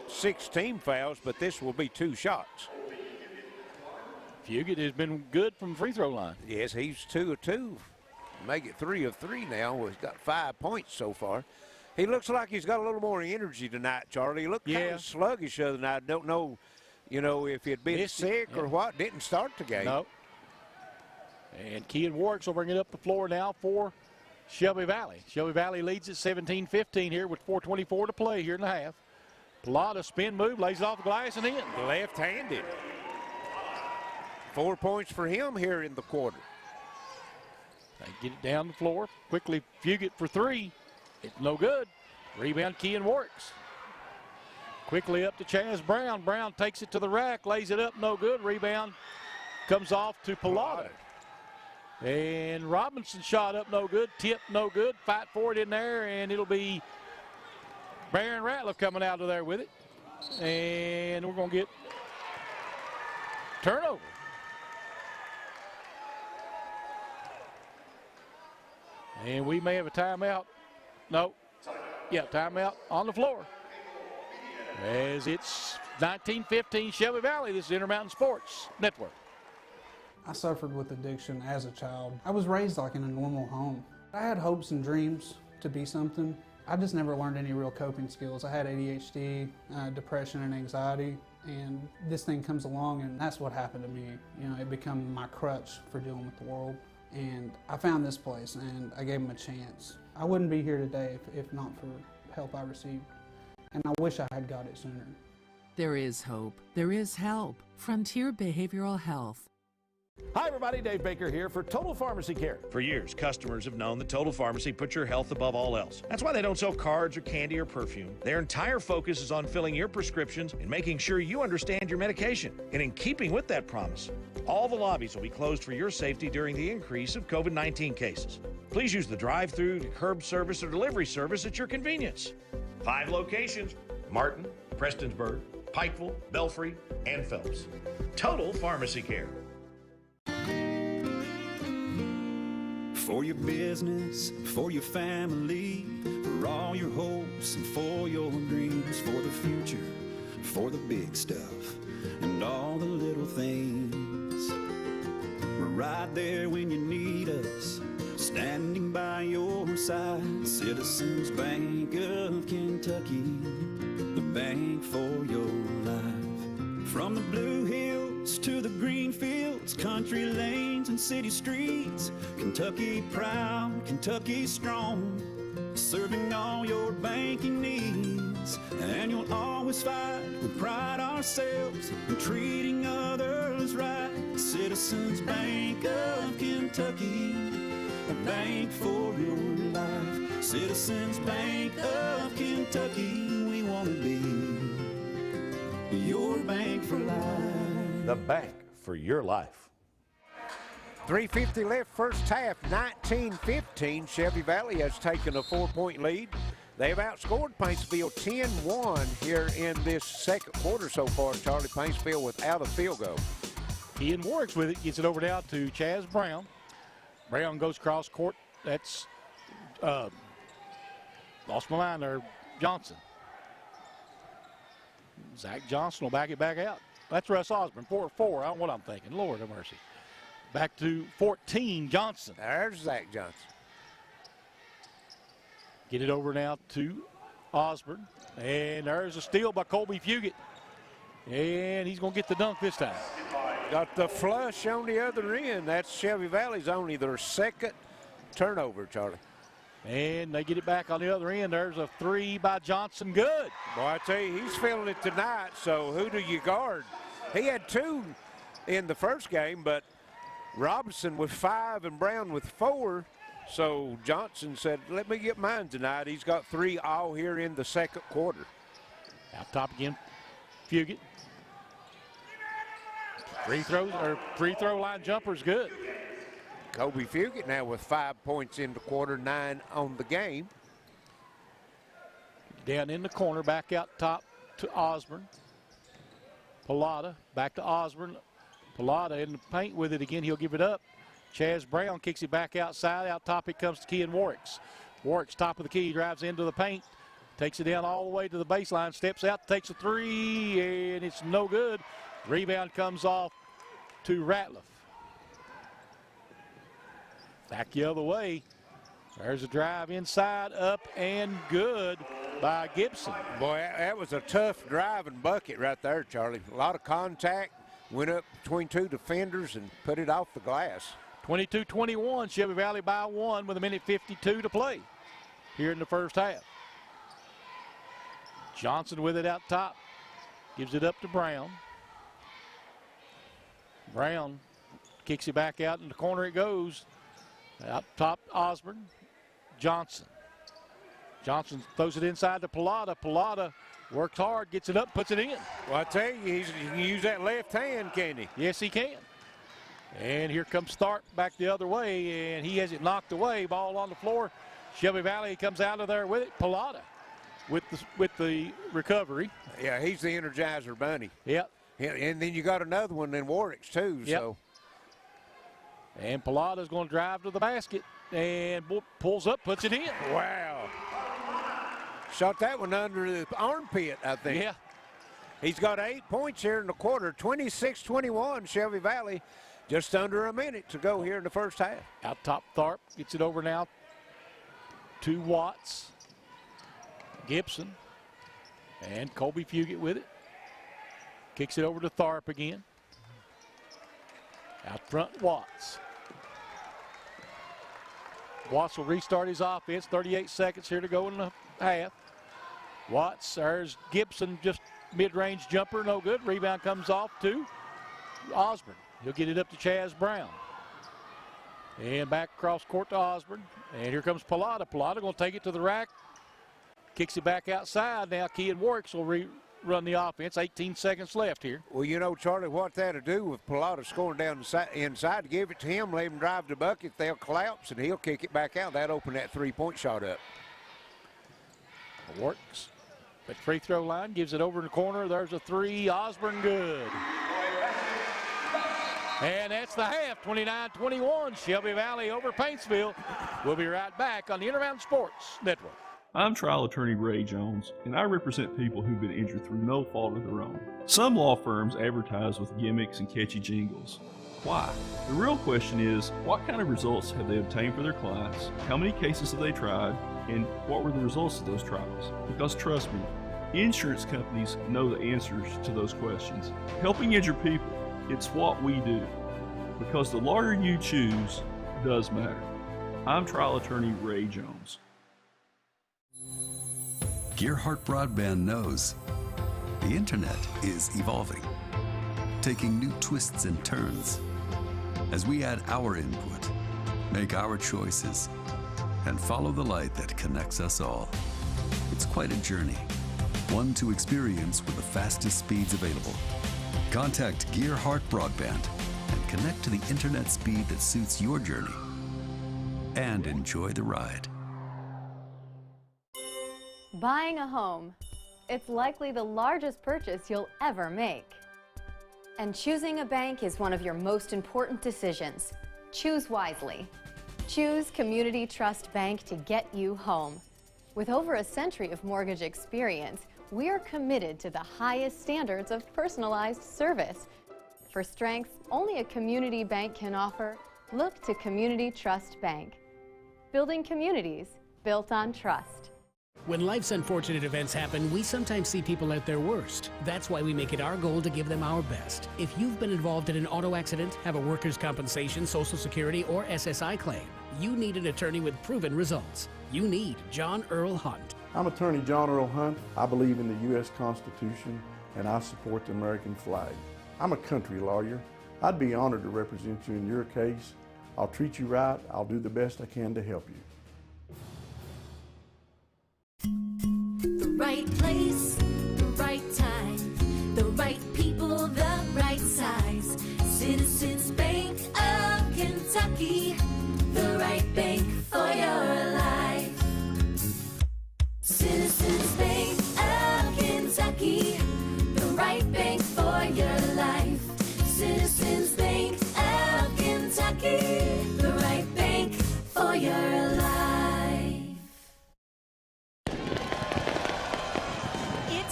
16 fouls, but this will be 2 shots. Fugit has been good from the free throw line. Yes, he's 2 of 2. Make it 3 of 3 now. Well, he's got 5 points so far. He looks like he's got a little more energy tonight, Charlie. He looked kind of sluggish the other night. Don't know, you know, if he'd been sick or what. Didn't start the game. No. And Kean Warwick will bring it up the floor now for Shelby Valley. Shelby Valley leads at 17-15 here with 4:24 to play here in the half. Pilata spin move, lays it off the glass and in. Left-handed. 4 points for him here in the quarter. They get it down the floor. Quickly Fugit for 3. It's no good. Rebound Kean Warwick's. Quickly up to Chaz Brown. Brown takes it to the rack, lays it up, no good. Rebound comes off to Pilata. And Robinson shot up, no good. Tip, no good. Fight for it in there, and it'll be Baron Ratliff coming out of there with it. And we're going to get turnover. And we may have a timeout. No. Yeah, timeout on the floor. As it's 19-15 Shelby Valley. This is Intermountain Sports Network. I suffered with addiction as a child. I was raised like in a normal home. I had hopes and dreams to be something. I just never learned any real coping skills. I had ADHD, depression and anxiety, and this thing comes along and that's what happened to me. You know, it became my crutch for dealing with the world. And I found this place and I gave them a chance. I wouldn't be here today if not for help I received. And I wish I had got it sooner. There is hope. There is help. Frontier Behavioral Health. Hi everybody, Dave Baker here for Total Pharmacy Care. For years, customers have known that Total Pharmacy puts your health above all else. That's why they don't sell cards or candy or perfume. Their entire focus is on filling your prescriptions and making sure you understand your medication. And in keeping with that promise, all the lobbies will be closed for your safety during the increase of COVID-19 cases. Please use the drive-through, curb service, or delivery service at your convenience. 5 locations: Martin, Prestonsburg, Pikeville, Belfry, and Phelps. Total Pharmacy Care. For your business, for your family, for all your hopes and for your dreams, for the future, for the big stuff and all the little things. We're right there when you need us, standing by your side. Citizens Bank of Kentucky, the bank for your life. From the Blue Hills to the green fields, country lanes and city streets, Kentucky proud, Kentucky strong, serving all your banking needs. friends, and you'll always find we pride ourselves in treating others right. Citizens Bank of Kentucky, a bank for your life. Citizens Bank of Kentucky, we want to be your bank for life. The bank for your life. 3:50 left first half, 19-15. Shelby Valley has taken a 4-point lead. They've outscored Paintsville 10-1 here in this second quarter so far. Charlie, Paintsville without a field goal. Ian Warwick's with it, gets it over now to Chaz Brown. Brown goes cross court. That's lost my mind there, Johnson. Zach Johnson will back it back out. That's Russ Osborne, 4-4. I don't know what I'm thinking. Lord have mercy. Back to 14, Johnson. There's Zach Johnson. Get it over now to Osborne. And there's a steal by Colby Fugit. And he's going to get the dunk this time. Got the flush on the other end. That's Shelby Valley's only their second turnover, Charlie. And they get it back on the other end. There's a three by Johnson. Good. Boy, I tell you, he's feeling it tonight, so who do you guard? He had 2 in the first game, but Robinson with 5 and Brown with 4. So Johnson said, let me get mine tonight. He's got 3 all here in the second quarter. Out top again, Fugit. Free throw line jumper's good. Kobe Fugit now with 5 points in the quarter, 9 on the game. Down in the corner, back out top to Osborne. Pilata back to Osborne. Pilata in the paint with it again. He'll give it up. Chaz Brown kicks it back outside. Out top it comes to Kean Warwicks. Warwick's top of the key, drives into the paint. Takes it down all the way to the baseline. Steps out, takes a 3, and it's no good. Rebound comes off to Ratliff. Back the other way. There's a drive inside, up, and good by Gibson. Boy, that was a tough drive and bucket right there, Charlie. A lot of contact. Went up between 2 defenders and put it off the glass. 22-21, Shelby Valley by 1 with 1:52 to play here in the first half. Johnson with it out top. Gives it up to Brown. Brown kicks it back out in the corner it goes. Out top, Osborne. Johnson. Johnson throws it inside to Pilata. Pilata works hard, gets it up, puts it in. Well, I tell you, he can use that left hand, can he? Yes, he can. And here comes Tharp back the other way, and he has it knocked away. Ball on the floor. Shelby Valley comes out of there with it. Pilata with the recovery. Yeah, he's the Energizer Bunny. Yep. And then you got another one in Warwick's too. Yep. So. And Pilata's going to drive to the basket and pulls up, puts it in. Wow. Shot that one under the armpit, I think. Yeah. He's got 8 points here in the quarter. 26-21, Shelby Valley. Just under a minute to go here in the first half. Out top, Tharp gets it over now to Watts. Gibson. And Colby Fugit with it. Kicks it over to Tharp again. Out front, Watts. Watts will restart his offense. 38 seconds here to go in the half. Watts, there's Gibson, just mid-range jumper, no good. Rebound comes off to Osborne. He'll get it up to Chaz Brown. And back across court to Osborne. And here comes Pilata. Pilata going to take it to the rack. Kicks it back outside. Now Kean Warwicks will run the offense. 18 seconds left here. Well, you know, Charlie, what that'll do with Pilata scoring down inside, give it to him, let him drive the bucket, they'll collapse, and he'll kick it back out. That'll open that three-point shot up. Works. But free throw line, gives it over in the corner. There's a 3. Osborne good. And that's the half, 29-21. Shelby Valley over Paintsville. We'll be right back on the Intermountain Sports Network. I'm trial attorney Ray Jones, and I represent people who've been injured through no fault of their own. Some law firms advertise with gimmicks and catchy jingles. Why? The real question is, what kind of results have they obtained for their clients? How many cases have they tried? And what were the results of those trials? Because trust me, insurance companies know the answers to those questions. Helping injured people, it's what we do. Because the lawyer you choose does matter. I'm trial attorney Ray Jones. Gearheart Broadband knows the internet is evolving, taking new twists and turns. As we add our input, make our choices, and follow the light that connects us all. It's quite a journey, one to experience with the fastest speeds available. Contact Gearheart Broadband and connect to the internet speed that suits your journey, and enjoy the ride. Buying a home. It's likely the largest purchase you'll ever make. And choosing a bank is one of your most important decisions. Choose wisely. Choose Community Trust Bank to get you home. With over a century of mortgage experience, we're committed to the highest standards of personalized service. For strengths only a community bank can offer, look to Community Trust Bank. Building communities built on trust. When life's unfortunate events happen, we sometimes see people at their worst. That's why we make it our goal to give them our best. If you've been involved in an auto accident, have a workers' compensation, Social Security, or SSI claim, you need an attorney with proven results. You need John Earl Hunt. I'm Attorney John Earl Hunt. I believe in the U.S. Constitution, and I support the American flag. I'm a country lawyer. I'd be honored to represent you in your case. I'll treat you right. I'll do the best I can to help you. The right place, the right time, the right people, the right size. Citizens Bank of Kentucky, the right bank for your life. Citizens Bank of Kentucky, the right bank for your life. Citizens Bank of Kentucky, the right bank for your life.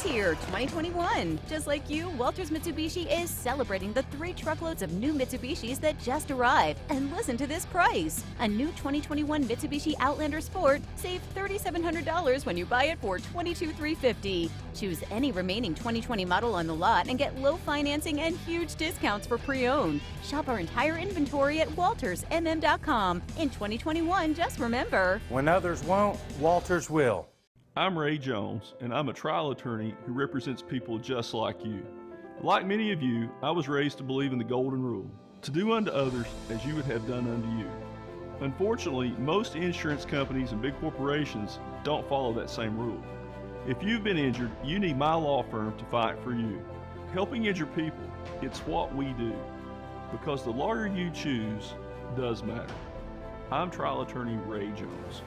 Here, 2021. Just like you, Walters Mitsubishi is celebrating the 3 truckloads of new Mitsubishis that just arrived. And listen to this price. A new 2021 Mitsubishi Outlander Sport, save $3,700 when you buy it for $22,350. Choose any remaining 2020 model on the lot and get low financing and huge discounts for pre-owned. Shop our entire inventory at waltersmm.com. In 2021, just remember, when others won't, Walters will. I'm Ray Jones, and I'm a trial attorney who represents people just like you. Like many of you, I was raised to believe in the golden rule, to do unto others as you would have done unto you. Unfortunately, most insurance companies and big corporations don't follow that same rule. If you've been injured, you need my law firm to fight for you. Helping injured people, it's what we do, because the lawyer you choose does matter. I'm trial attorney Ray Jones.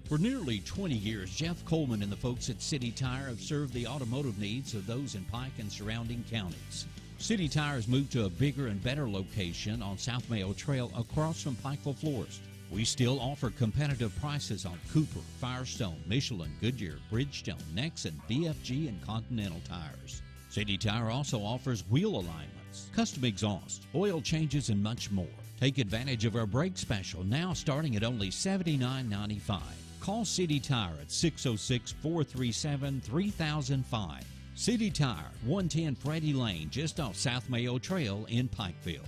For nearly 20 years, Jeff Coleman and the folks at City Tire have served the automotive needs of those in Pike and surrounding counties. City Tire has moved to a bigger and better location on South Mayo Trail across from Pikeville Florist. We still offer competitive prices on Cooper, Firestone, Michelin, Goodyear, Bridgestone, Nexen, BFG, and Continental tires. City Tire also offers wheel alignments, custom exhaust, oil changes, and much more. Take advantage of our brake special, now starting at only $79.95. Call City Tire at 606-437-3005. City Tire, 110 Freddie Lane, just off South Mayo Trail in Pikeville.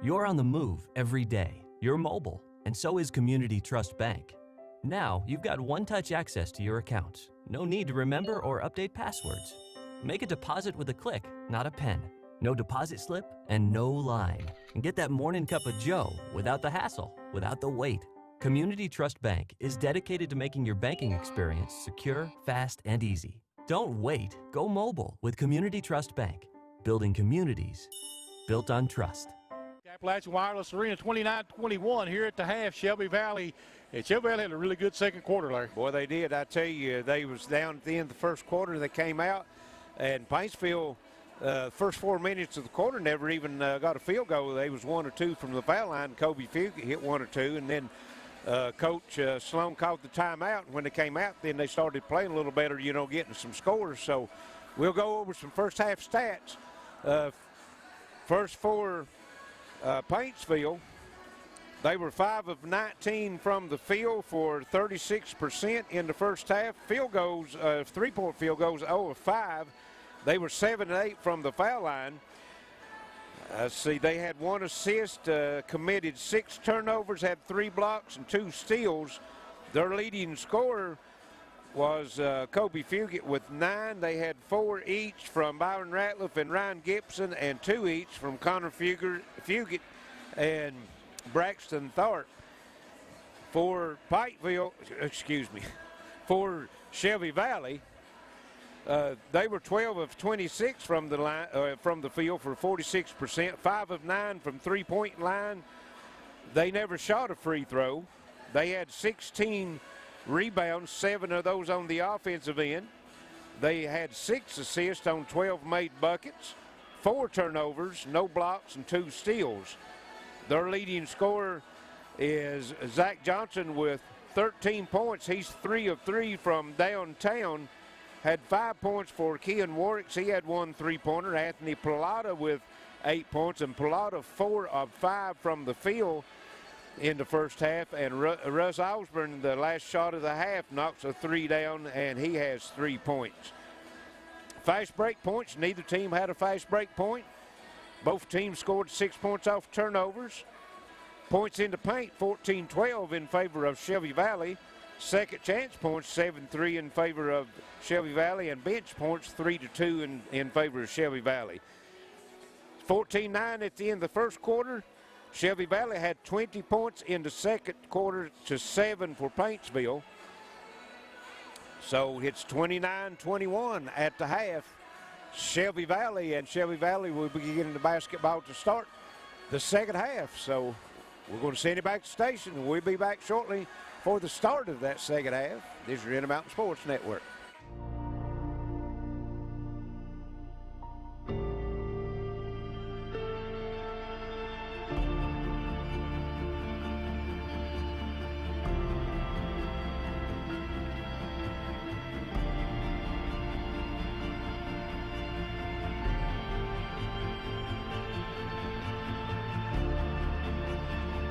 You're on the move every day. You're mobile, and so is Community Trust Bank. Now, you've got one-touch access to your accounts. No need to remember or update passwords. Make a deposit with a click, not a pen. No deposit slip and no line. And get that morning cup of joe without the hassle, without the wait. Community Trust Bank is dedicated to making your banking experience secure, fast, and easy. Don't wait. Go mobile with Community Trust Bank. Building communities built on trust. Appalachian Wireless Arena 29-21 here at the half. Shelby Valley. And Shelby Valley had a really good second quarter, Larry. Boy, they did. I tell you, they was down at the end of the first quarter. They came out, and Paintsville, first 4 minutes of the quarter, never even got a field goal. They was 1 or 2 from the foul line. Kobe Fugue hit 1 or 2, and then Coach Sloan called the timeout. When they came out, then they started playing a little better, you know, getting some scores. So we'll go over some first half stats. First for Paintsville, they were 5 of 19 from the field for 36% in the first half. Field goals, 3-point field goals, 0 of 5. They were 7 of 8 from the foul line. See, they had 1 assist, committed 6 turnovers, had 3 blocks and 2 steals. Their leading scorer was Kobe Fugit with 9. They had 4 each from Byron Ratliff and Ryan Gibson, and 2 each from Connor Fugit and Braxton Tharp. For for Shelby Valley, they were 12 of 26 from the line, from the field for 46%, 5 of 9 from three-point line. They never shot a free throw. They had 16 rebounds, 7 of those on the offensive end. They had 6 assists on 12 made buckets, 4 turnovers, no blocks, and 2 steals. Their leading scorer is Zach Johnson with 13 points. He's 3 of 3 from downtown. Had 5 points for Kean Warwicks. He had 1 3-pointer. Anthony Pilata with 8 points, and Pilata 4 of 5 from the field in the first half. And Russ Osborne, the last shot of the half, knocks a 3 down, and he has 3 points. Fast break points. Neither team had a fast break point. Both teams scored 6 points off turnovers. Points in the paint, 14-12 in favor of Shelby Valley. Second chance points, 7-3 in favor of Shelby Valley, and bench points, 3-2 in favor of Shelby Valley. 14-9 at the end of the first quarter. Shelby Valley had 20 points in the second quarter to 7 for Paintsville. So it's 29-21 at the half. Shelby Valley will be getting the basketball to start the second half. So we're going to send it back to the station, and we'll be back shortly for the start of that second half. This is Intermountain Sports Network.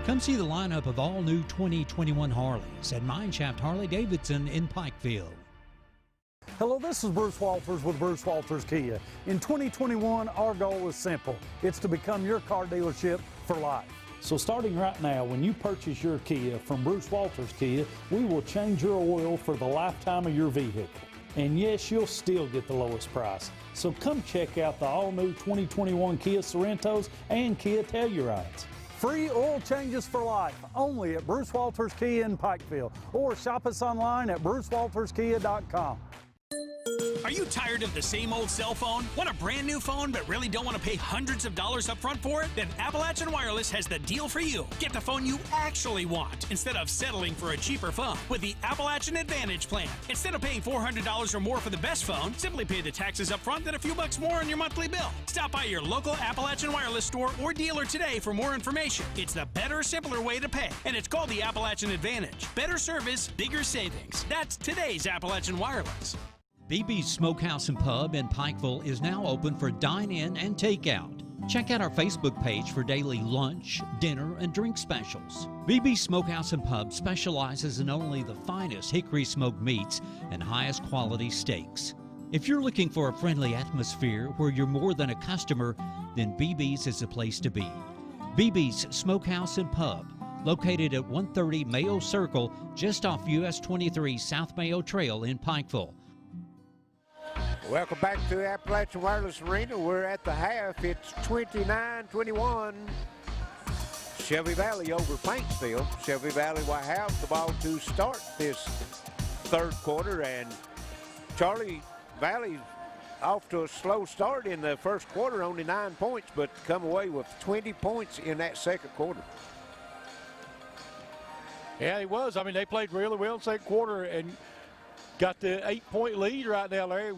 Come see the lineup of all new 2021 Harleys at MineShaft Harley-Davidson in Pikeville. Hello, this is Bruce Walters with Bruce Walters Kia. In 2021, our goal is simple. It's to become your car dealership for life. So starting right now, when you purchase your Kia from Bruce Walters Kia, we will change your oil for the lifetime of your vehicle. And yes, you'll still get the lowest price. So come check out the all-new 2021 Kia Sorrentos and Kia Tellurides. Free oil changes for life, only at Bruce Walters Kia in Pikeville, or shop us online at brucewalterskia.com. Are you tired of the same old cell phone? Want a brand new phone but really don't want to pay hundreds of dollars up front for it? Then Appalachian Wireless has the deal for you. Get the phone you actually want instead of settling for a cheaper phone with the Appalachian Advantage plan. Instead of paying $400 or more for the best phone, simply pay the taxes up front and a few bucks more on your monthly bill. Stop by your local Appalachian Wireless store or dealer today for more information. It's the better, simpler way to pay, and it's called the Appalachian Advantage. Better service, bigger savings. That's today's Appalachian Wireless. BB's Smokehouse and Pub in Pikeville is now open for dine-in and takeout. Check out our Facebook page for daily lunch, dinner, and drink specials. BB's Smokehouse and Pub specializes in only the finest hickory smoked meats and highest quality steaks. If you're looking for a friendly atmosphere where you're more than a customer, then BB's is the place to be. BB's Smokehouse and Pub, located at 130 Mayo Circle, just off US 23 South Mayo Trail in Pikeville. Welcome back to the Appalachian Wireless Arena. We're at the half. It's 29-21. Shelby Valley over Paintsville. Shelby Valley will have the ball to start this third quarter, and Charlie Valley off to a slow start in the first quarter, only 9 points, but come away with 20 points in that second quarter. Yeah, it was. I mean, they played really well in the second quarter and got the 8-point lead right now, Larry.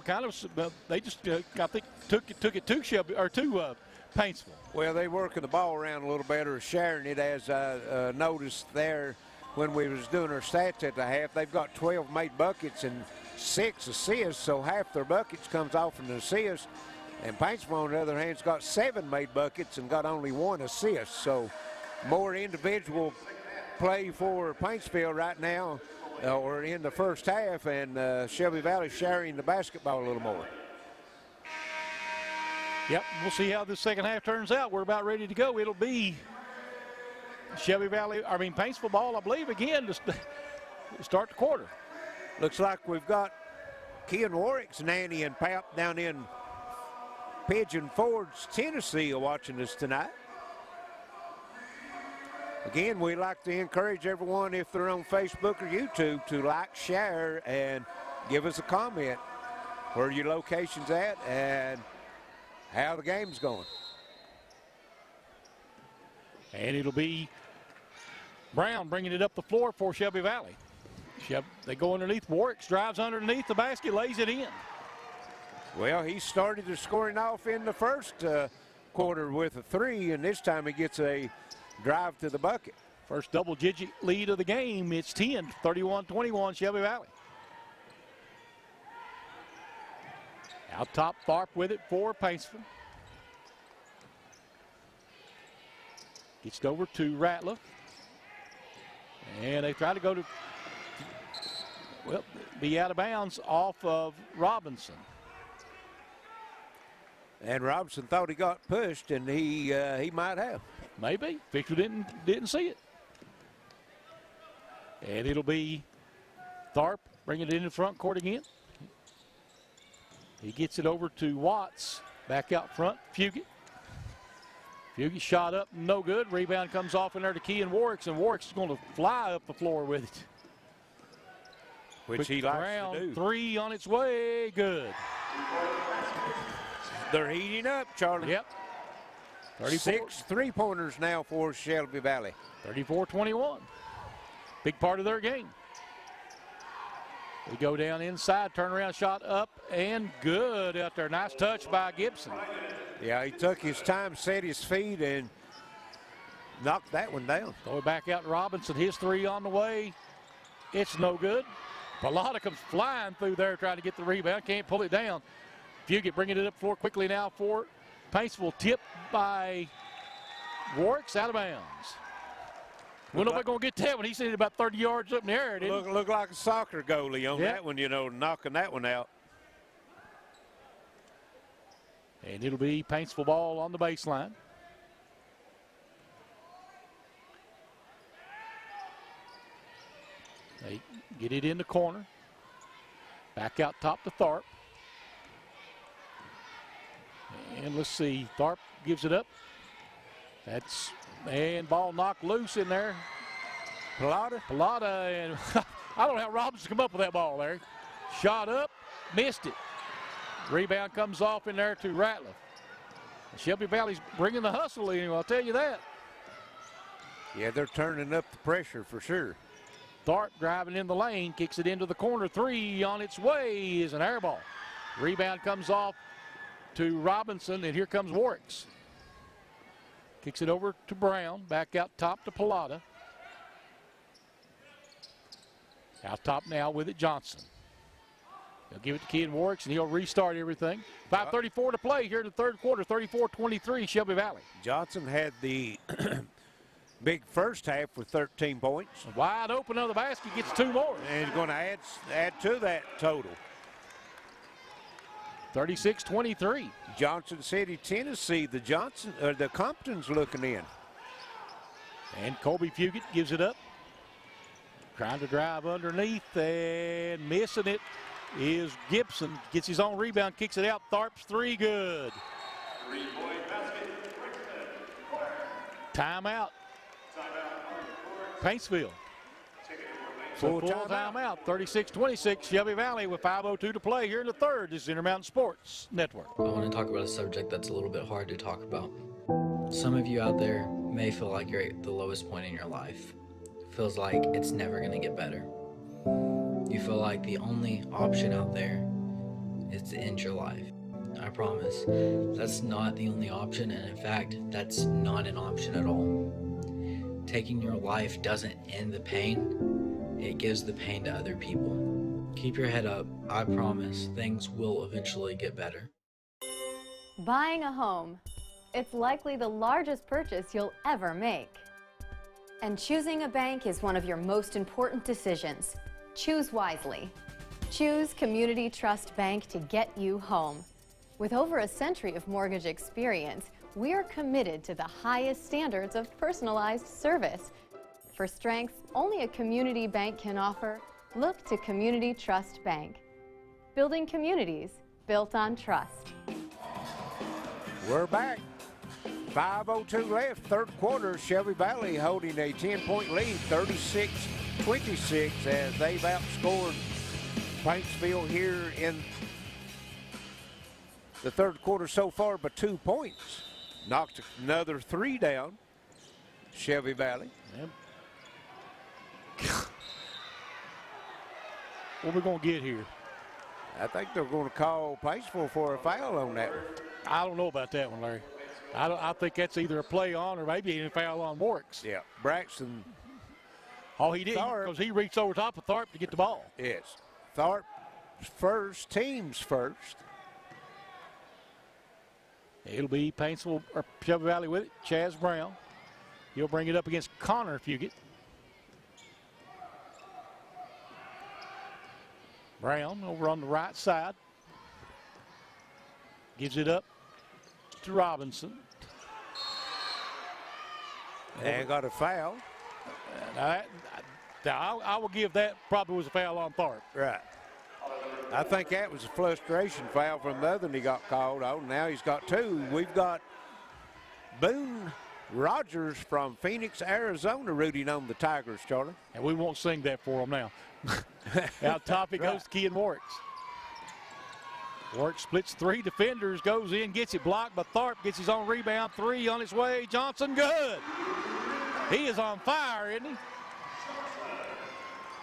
They just I think took it to Shelby or to Paintsville. Well, they working the ball around a little better, sharing it, as I noticed there when we was doing our stats at the half. They've got 12 made buckets and 6 assists, so half their buckets comes off an assist. And Paintsville, on the other hand, has got 7 made buckets and got only 1 assist. So more individual play for Paintsville right now, or in the first half, and Shelby Valley sharing the basketball a little more. Yep, we'll see how this second half turns out. We're about ready to go. It'll be Paintsville ball, I believe, again. start the quarter. Looks like we've got Ken Warwick's nanny and pap down in Pigeon Forge, Tennessee, are watching us tonight. Again, we like to encourage everyone, if they're on Facebook or YouTube, to like, share, and give us a comment where your location's at and how the game's going. And it'll be Brown bringing it up the floor for Shelby Valley. They go underneath. Warwick drives underneath the basket, lays it in. Well, he started the scoring off in the first quarter with a 3, and this time he gets a drive to the bucket. First double-digit lead of the game. It's 10, 31-21, Shelby Valley. Out top, Tharp with it for Paintsville. Gets it over to Ratliff. And they try to go to, well, be out of bounds off of Robinson. And Robinson thought he got pushed, and he might have. Maybe. Victor didn't see it. And it'll be Tharp bringing it in the front court again. He gets it over to Watts. Back out front, Fugit. Fugit shot up, no good. Rebound comes off in there to Kean Warwick, and Warwick's going to fly up the floor with it. Which he likes to do. 3 on its way, good. They're heating up, Charlie. Yep. 6 3-pointers now for Shelby Valley. 34-21. Big part of their game. We go down inside, turnaround shot up and good out there. Nice touch by Gibson. Yeah, he took his time, set his feet, and knocked that one down. Going back out to Robinson, his 3 on the way. It's no good. Pilata comes flying through there trying to get the rebound. Can't pull it down. Fugit bringing it up floor quickly now for Paintsville. Tipped by Warwick's out of bounds. We're not going to get that one. He's seen it about 30 yards up in the air. Look like a soccer goalie on that one, you know, knocking that one out. And it'll be Paintsville ball on the baseline. They get it in the corner. Back out top to Tharp. And let's see, Tharp gives it up. And ball knocked loose in there. Pilata, and I don't know how Robinson come up with that ball there. Shot up, missed it. Rebound comes off in there to Ratliff. Shelby Valley's bringing the hustle in, I'll tell you that. Yeah, they're turning up the pressure for sure. Tharp driving in the lane, kicks it into the corner. 3 on its way is an air ball. Rebound comes off to Robinson, and here comes Warwick's. Kicks it over to Brown, back out top to Pilata. Out top now with it, Johnson. He'll give it to Kean Warwick's, and he'll restart everything. 5:34 to play here in the third quarter, 34-23, Shelby Valley. Johnson had the big first half with 13 points. Wide open on the basket, gets 2 more. And he's going to add to that total. 36-23. Johnson City, Tennessee. The Compton's looking in. And Colby Fugit gives it up. Trying to drive underneath and missing it is Gibson. Gets his own rebound, kicks it out. Tharp's 3 good. Timeout. Paintsville. Full timeout. 36-26. Shelby Valley with 5:02 to play here in the third. This is Intermountain Sports Network. I want to talk about a subject that's a little bit hard to talk about. Some of you out there may feel like you're at the lowest point in your life. Feels like it's never going to get better. You feel like the only option out there is to end your life. I promise, that's not the only option, and in fact, that's not an option at all. Taking your life doesn't end the pain, it gives the pain to other people. Keep your head up, I promise, things will eventually get better. Buying a home. It's likely the largest purchase you'll ever make. And choosing a bank is one of your most important decisions. Choose wisely. Choose Community Trust Bank to get you home. With over a century of mortgage experience, we are committed to the highest standards of personalized service. For strengths only a community bank can offer, look to Community Trust Bank. Building communities built on trust. We're back. 5:02 left, third quarter. Shelby Valley holding a 10-point lead, 36-26, as they've outscored Paintsville here in the third quarter so far by 2 points. Knocked another 3 down, Shelby Valley. Yep. What are we going to get here? I think they're going to call Paintsville for a foul on that one. I don't know about that one, Larry. I think that's either a play on or maybe even a foul on Works. Yeah, Braxton. Oh, he did, because he reached over top of Tharp to get the ball. Yes. Tharp first, teams first. It'll be Paintsville or Shelby Valley with it. Chaz Brown. He'll bring it up against Connor Fugit. Brown over on the right side. Gives it up to Robinson. And got a foul. I will give that probably was a foul on Tharp. Right. I think that was a frustration foul from the other one he got called on. Now he's got 2. We've got Boone Rogers from Phoenix, Arizona, rooting on the Tigers, Charlie. And we won't sing that for him now. Out top it goes to Kean Works. Works splits 3 defenders, goes in, gets it blocked, but Tharp gets his own rebound. 3 on his way. Johnson, good. He is on fire, isn't he?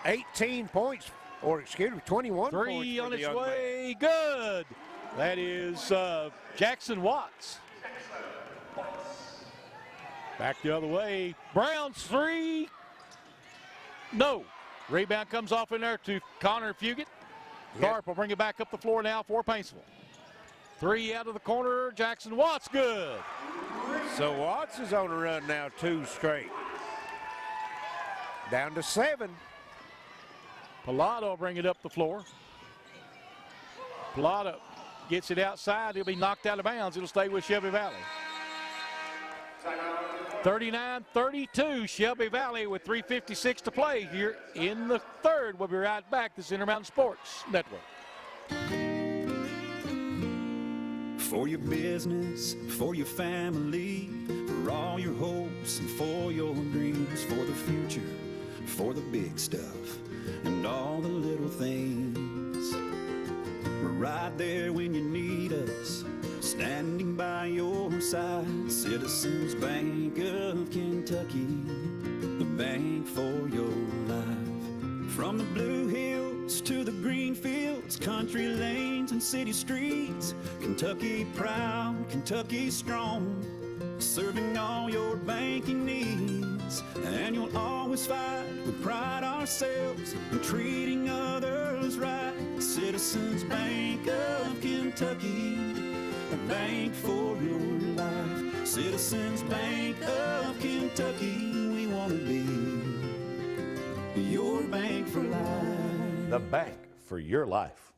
18 points, or excuse me, 21 points. 3 on his way, good. That is Jackson Watts. Back the other way. Brown's 3. No. Rebound comes off in there to Connor Fugit. Tharp will bring it back up the floor now for Paintsville. 3 out of the corner. Jackson Watts, good. So Watts is on a run now, 2 straight. Down to 7. Pilata will bring it up the floor. Pilata gets it outside. He'll be knocked out of bounds. It'll stay with Shelby Valley. 39-32, Shelby Valley with 3:56 to play here in the third. We'll be right back. This is Intermountain Sports Network. For your business, for your family, for all your hopes and for your dreams, for the future, for the big stuff, and all the little things. We're right there when you need us, standing by your side. Citizens Bank of Kentucky, the bank for your life. From the blue hills to the green fields, country lanes and city streets, Kentucky proud, Kentucky strong, serving all your banking needs. And you'll always fight with pride ourselves in treating others right. Citizens Bank of Kentucky, a bank for your life. Citizens Bank of Kentucky, we want to be your bank for life. The bank for your life.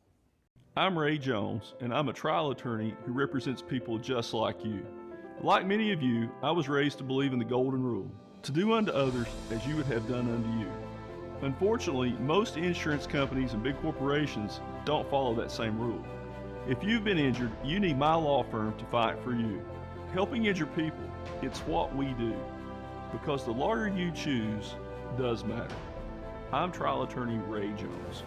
I'm Ray Jones, and I'm a trial attorney who represents people just like you. Like many of you, I was raised to believe in the golden rule, to do unto others as you would have done unto you. Unfortunately, most insurance companies and big corporations don't follow that same rule. If you've been injured, you need my law firm to fight for you. Helping injured people, it's what we do. Because the lawyer you choose does matter. I'm trial attorney Ray Jones.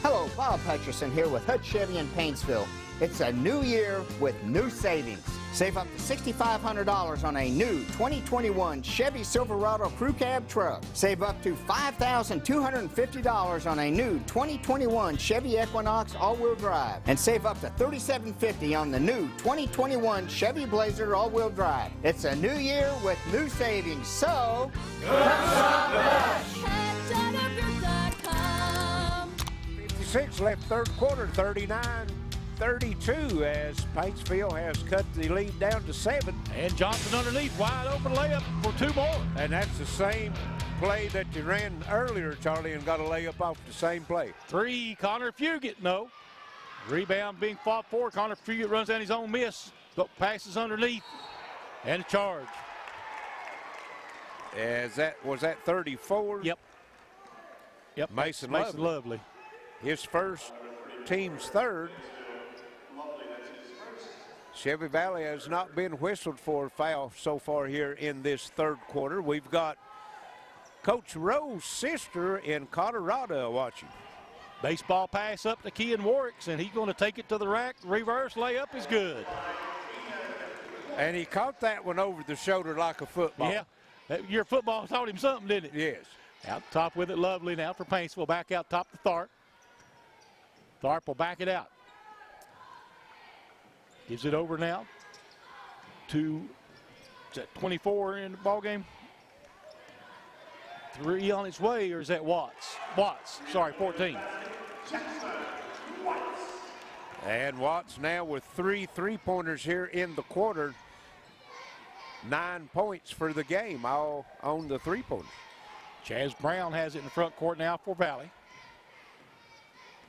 Hello, Bob Hutcherson here with Hutch Chevy in Paintsville. It's a new year with new savings. Save up to $6,500 on a new 2021 Chevy Silverado Crew Cab truck. Save up to $5,250 on a new 2021 Chevy Equinox all-wheel drive. And save up to $3,750 on the new 2021 Chevy Blazer all-wheel drive. It's a new year with new savings, so... Good 56 left third quarter, 39-32 as Paintsville has cut the lead down to 7. And Johnson underneath, wide open layup for 2 more. And that's the same play that you ran earlier, Charlie, and got a layup off the same play. 3, Connor Fugit, no. Rebound being fought for. Connor Fugit runs down his own miss, but passes underneath. And a charge. Was that 34? Yep. Yep. Mason Lovely. His first, team's third. Shelby Valley has not been whistled for a foul so far here in this third quarter. We've got Coach Rowe's sister in Colorado watching. Baseball pass up to Kean Warwicks, and he's going to take it to the rack. Reverse layup is good. And he caught that one over the shoulder like a football. Yeah, your football taught him something, didn't it? Yes. Out top with it, lovely now for Paintsville. Back out top to Tharp. Tharp will back it out. Gives it over now to 24 in the ball game. 3 on its way, or is that Watts? Watts, sorry, 14. And Watts now with 3 3-pointers here in the quarter. 9 points for the game, all on the 3-pointers. Chaz Brown has it in the front court now for Valley.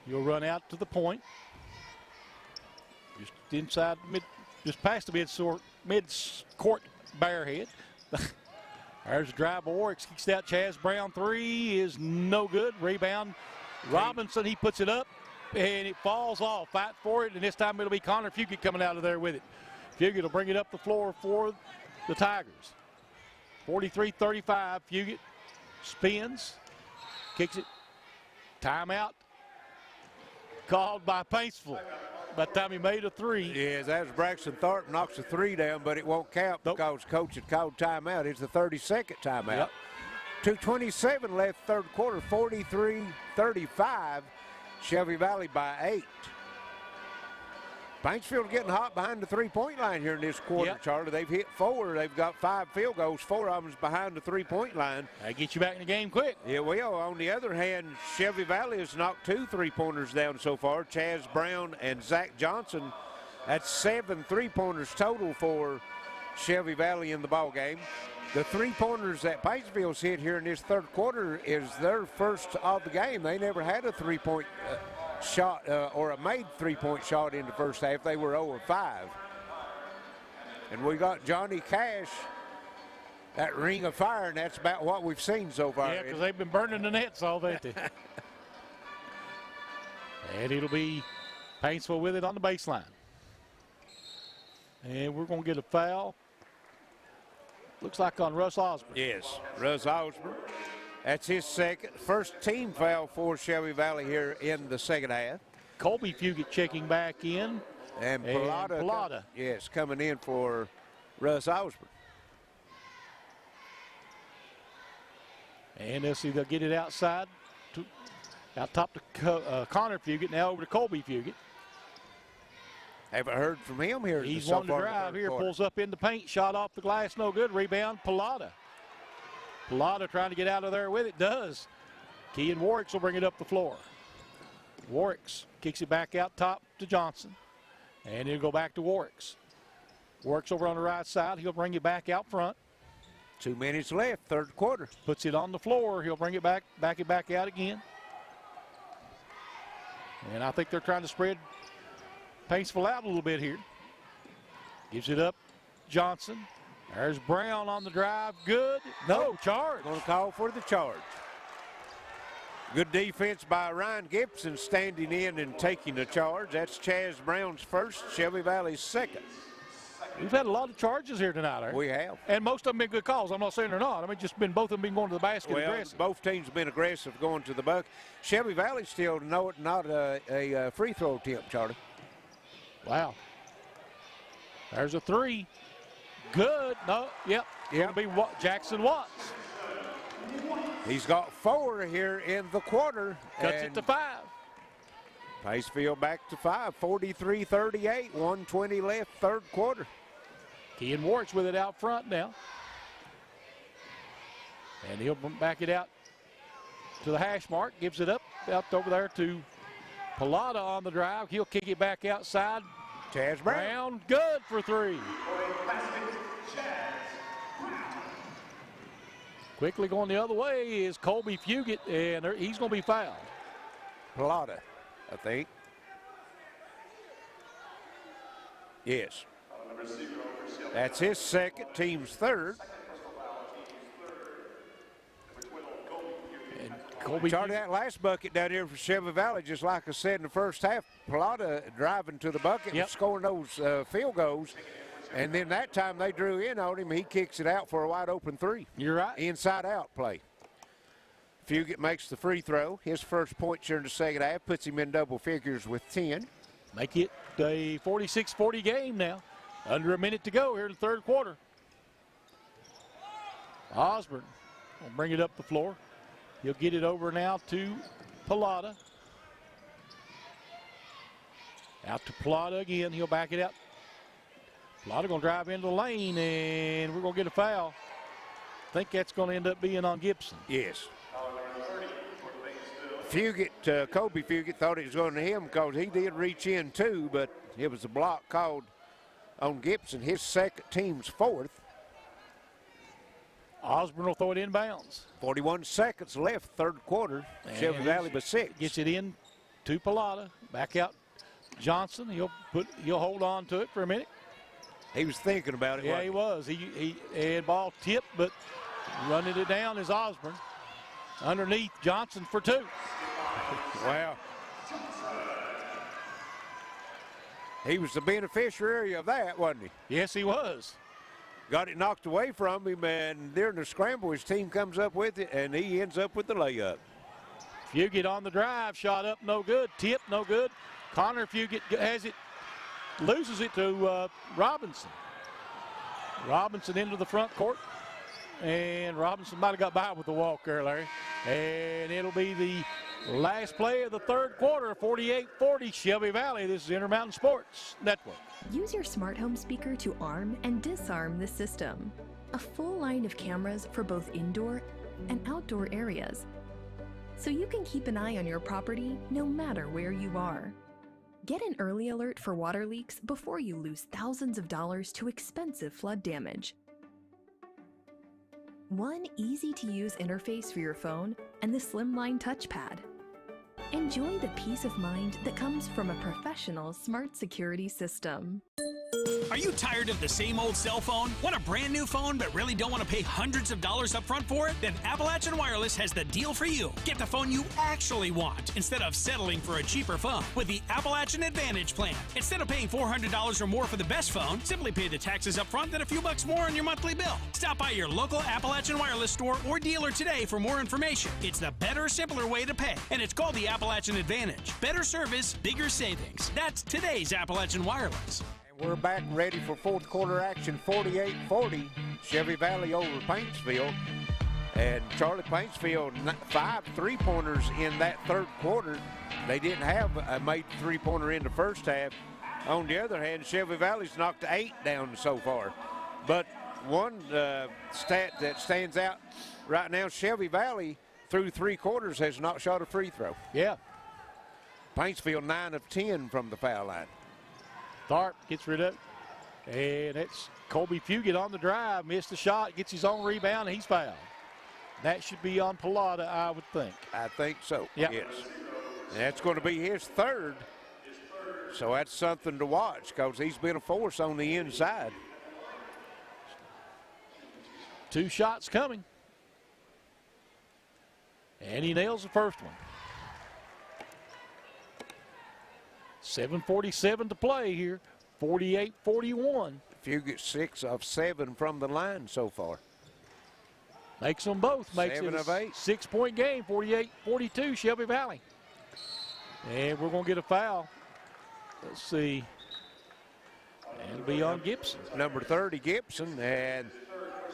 He'll run out to the point. Just inside, just past the mid-court barrelhead. There's a drive by Warwicks, kicks out Chaz Brown. 3 is no good. Rebound. Robinson, he puts it up, and it falls off. Fight for it, and this time it'll be Connor Fugit coming out of there with it. Fugit will bring it up the floor for the Tigers. 43-35, Fugit spins, kicks it. Timeout called by Paintsville. By the time he made a 3. Yes, that was Braxton Tharp knocks a 3 down, but it won't count because Coach had called timeout. It's the 32nd timeout. Yep. 2:27 left third quarter, 43-35. Shelby Valley by 8. Paintsville getting hot behind the 3-point line here in this quarter, Charlie. They've hit 4. They've got 5 field goals. 4 of them is behind the 3-point line. That gets you back in the game quick. It will. On the other hand, Shelby Valley has knocked 2 3-pointers down so far. Chaz Brown and Zach Johnson. That's 7 3-pointers total for Shelby Valley in the ball game. The 3-pointers that Paintsville's hit here in this third quarter is their first of the game. They never had a 3-point shot or a made 3-point shot in the first half. They were 0 of 5. And we got Johnny Cash, that ring of fire, and that's about what we've seen so far. Yeah, because they've been burning the nets all day. And it'll be Paintsville with it on the baseline. And we're going to get a foul. Looks like on Russ Osborne. Yes, Russ Osborne. That's his first team foul for Shelby Valley here in the second half. Colby Fugit checking back in. And Pilata. Yes, coming in for Russ Osborne. And let's see, they'll get it outside. Out top to Connor Fugit, now over to Colby Fugit. Haven't heard from him here. He's wanting to drive here, pulls up in the paint, shot off the glass, no good. Rebound, Pilata. Pilata trying to get out of there with it, does. Kean Warwicks will bring it up the floor. Warwicks kicks it back out top to Johnson. And he'll go back to Warwicks. Warwicks over on the right side, he'll bring it back out front. 2 minutes left, third quarter. Puts it on the floor, he'll bring it back out again. And I think they're trying to spread Paintsville out a little bit here. Gives it up, Johnson. There's Brown on the drive, good. No, charge. Going to call for the charge. Good defense by Ryan Gibson standing in and taking the charge. That's Chaz Brown's first, Shelby Valley's second. We've had a lot of charges here tonight, Earl. We have. And most of them been good calls. I'm not saying they're not. I mean, both of them been going to the basket aggressive. Both teams have been aggressive going to the bucket. Shelby Valley still not a free throw attempt, Charlie. Wow. There's a 3. Good. No, yep. It'll be Jackson Watts. He's got 4 here in the quarter. Cuts it to 5. Paintsville back to 5. 43-38. 1:20 left, third quarter. Kean Warwicks with it out front now. And he'll back it out to the hash mark. Gives it up over there to Pilata on the drive. He'll kick it back outside. Chaz Brown, good for 3. Quickly going the other way is Colby Fugit, and he's going to be fouled. Pilata, I think. Yes. That's his second, team's third. Charlie, that last bucket down here for Shelby Valley, just like I said in the first half, Plata driving to the bucket and scoring those field goals. And then that time they drew in on him. He kicks it out for a wide open three. You're right. Inside out play. Fugit makes the free throw. His first point here in the second half puts him in double figures with 10. Make it a 46-40 game now. Under a minute to go here in the third quarter. Osborne will bring it up the floor. He'll get it over now to Plata. Out to Plata again. He'll back it out. Plata going to drive into the lane, and we're going to get a foul. I think that's going to end up being on Gibson. Yes. Fugit, Kobe Fugit thought it was going to him because he did reach in too, but it was a block called on Gibson, his second, team's fourth. Osborne will throw it inbounds. 41 seconds left, third quarter. Shelby Valley by 6. Gets it in to Plata. Back out Johnson. He'll hold on to it for a minute. He was thinking about it. Yeah, he was. He had ball tipped, but running it down is Osborne. Underneath Johnson for 2. Wow. He was the beneficiary of that, wasn't he? Yes, he was. Got it knocked away from him, and during the scramble, his team comes up with it, and he ends up with the layup. Fugit on the drive, shot up, no good. Tip, no good. Connor Fugit has it, loses it to Robinson. Robinson into the front court, and Robinson might have got by with the walk there, Larry. And it'll be the last play of the third quarter, 48-40, Shelby Valley. This is Intermountain Sports Network. Use your smart home speaker to arm and disarm the system. A full line of cameras for both indoor and outdoor areas, so you can keep an eye on your property no matter where you are. Get an early alert for water leaks before you lose thousands of dollars to expensive flood damage. One easy-to-use interface for your phone and the slimline touchpad. Enjoy the peace of mind that comes from a professional smart security system. Are you tired of the same old cell phone? Want a brand new phone but really don't want to pay hundreds of dollars up front for it? Then Appalachian Wireless has the deal for you. Get the phone you actually want instead of settling for a cheaper phone with the Appalachian Advantage plan. Instead of paying $400 or more for the best phone, simply pay the taxes up front and a few bucks more on your monthly bill. Stop by your local Appalachian Wireless store or dealer today for more information. It's the better, simpler way to pay, and it's called the Appalachian Advantage. Better service, bigger savings. That's today's Appalachian Wireless. We're back ready for fourth quarter action, 48-40, Shelby Valley over Paintsville. And Charlie, Paintsville, 5 3-pointers in that third quarter. They didn't have a made three-pointer in the first half. On the other hand, Shelby Valley's knocked 8 down so far. But one stat that stands out right now, Shelby Valley through 3 quarters has not shot a free throw. Yeah. Paintsville 9 of 10 from the foul line. Tharp gets rid of it. And it's Colby Fugit on the drive. Missed the shot, gets his own rebound, and he's fouled. That should be on Plata, I would think. I think so, yep. Yes. And that's going to be his third. So that's something to watch because he's been a force on the inside. 2 shots coming. And he nails the first one. 7:47 to play here, 48-41. Fugit 6 of 7 from the line so far. Makes them both. Makes 7 it of a 8. 6-point game, 48-42, Shelby Valley. And we're going to get a foul. Let's see. It'll be on Gibson. Number 30, Gibson, and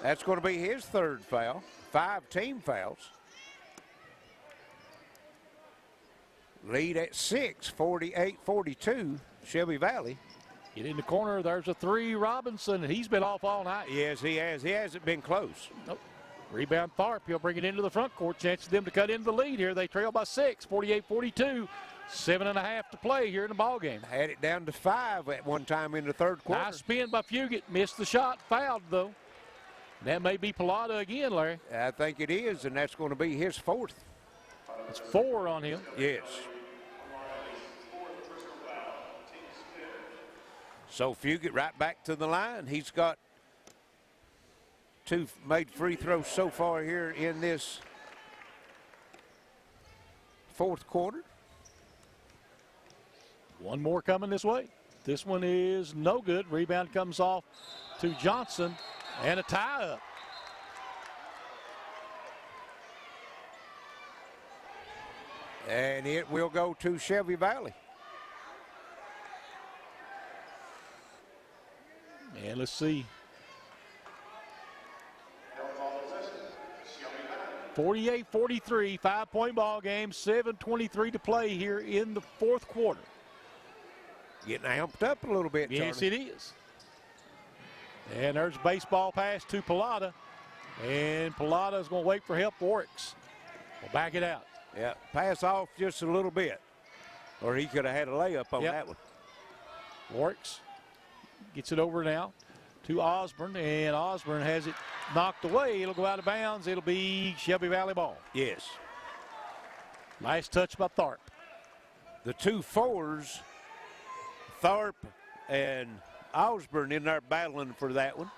that's going to be his third foul. 5 team fouls. Lead at 6, 48-42, Shelby Valley. Get in the corner. There's a 3, Robinson, and he's been off all night. Yes, he has. He hasn't been close. Nope. Rebound Tharp. He'll bring it into the front court. Chance for them to cut into the lead here. They trail by 6, 48-42. 7.5 to play here in the ball game. Had it down to 5 at one time in the third quarter. Nice spin by Fugit. Missed the shot. Fouled, though. That may be Plata again, Larry. I think it is, and that's going to be his 4th. It's 4 on him. Yes. So Fugit right back to the line. He's got 2 made free throws so far here in this fourth quarter. One more coming this way. This one is no good. Rebound comes off to Johnson, and a tie up. And it will go to Shelby Valley. And let's see. 48-43, 5-point ball game, 7:23 to play here in the fourth quarter. Getting amped up a little bit, Yes, Charlie. it is. And there's a baseball pass to Pilata. And Pilata is going to wait for help. Oryx will back it out. Yeah, pass off just a little bit. Or he could have had a layup on that one. Oryx gets it over now to Osborne. And Osborne has it knocked away. It'll go out of bounds. It'll be Shelby Valley ball. Yes. Nice touch by Tharp. The 2 fours, Tharp and Osborne in there battling for that one.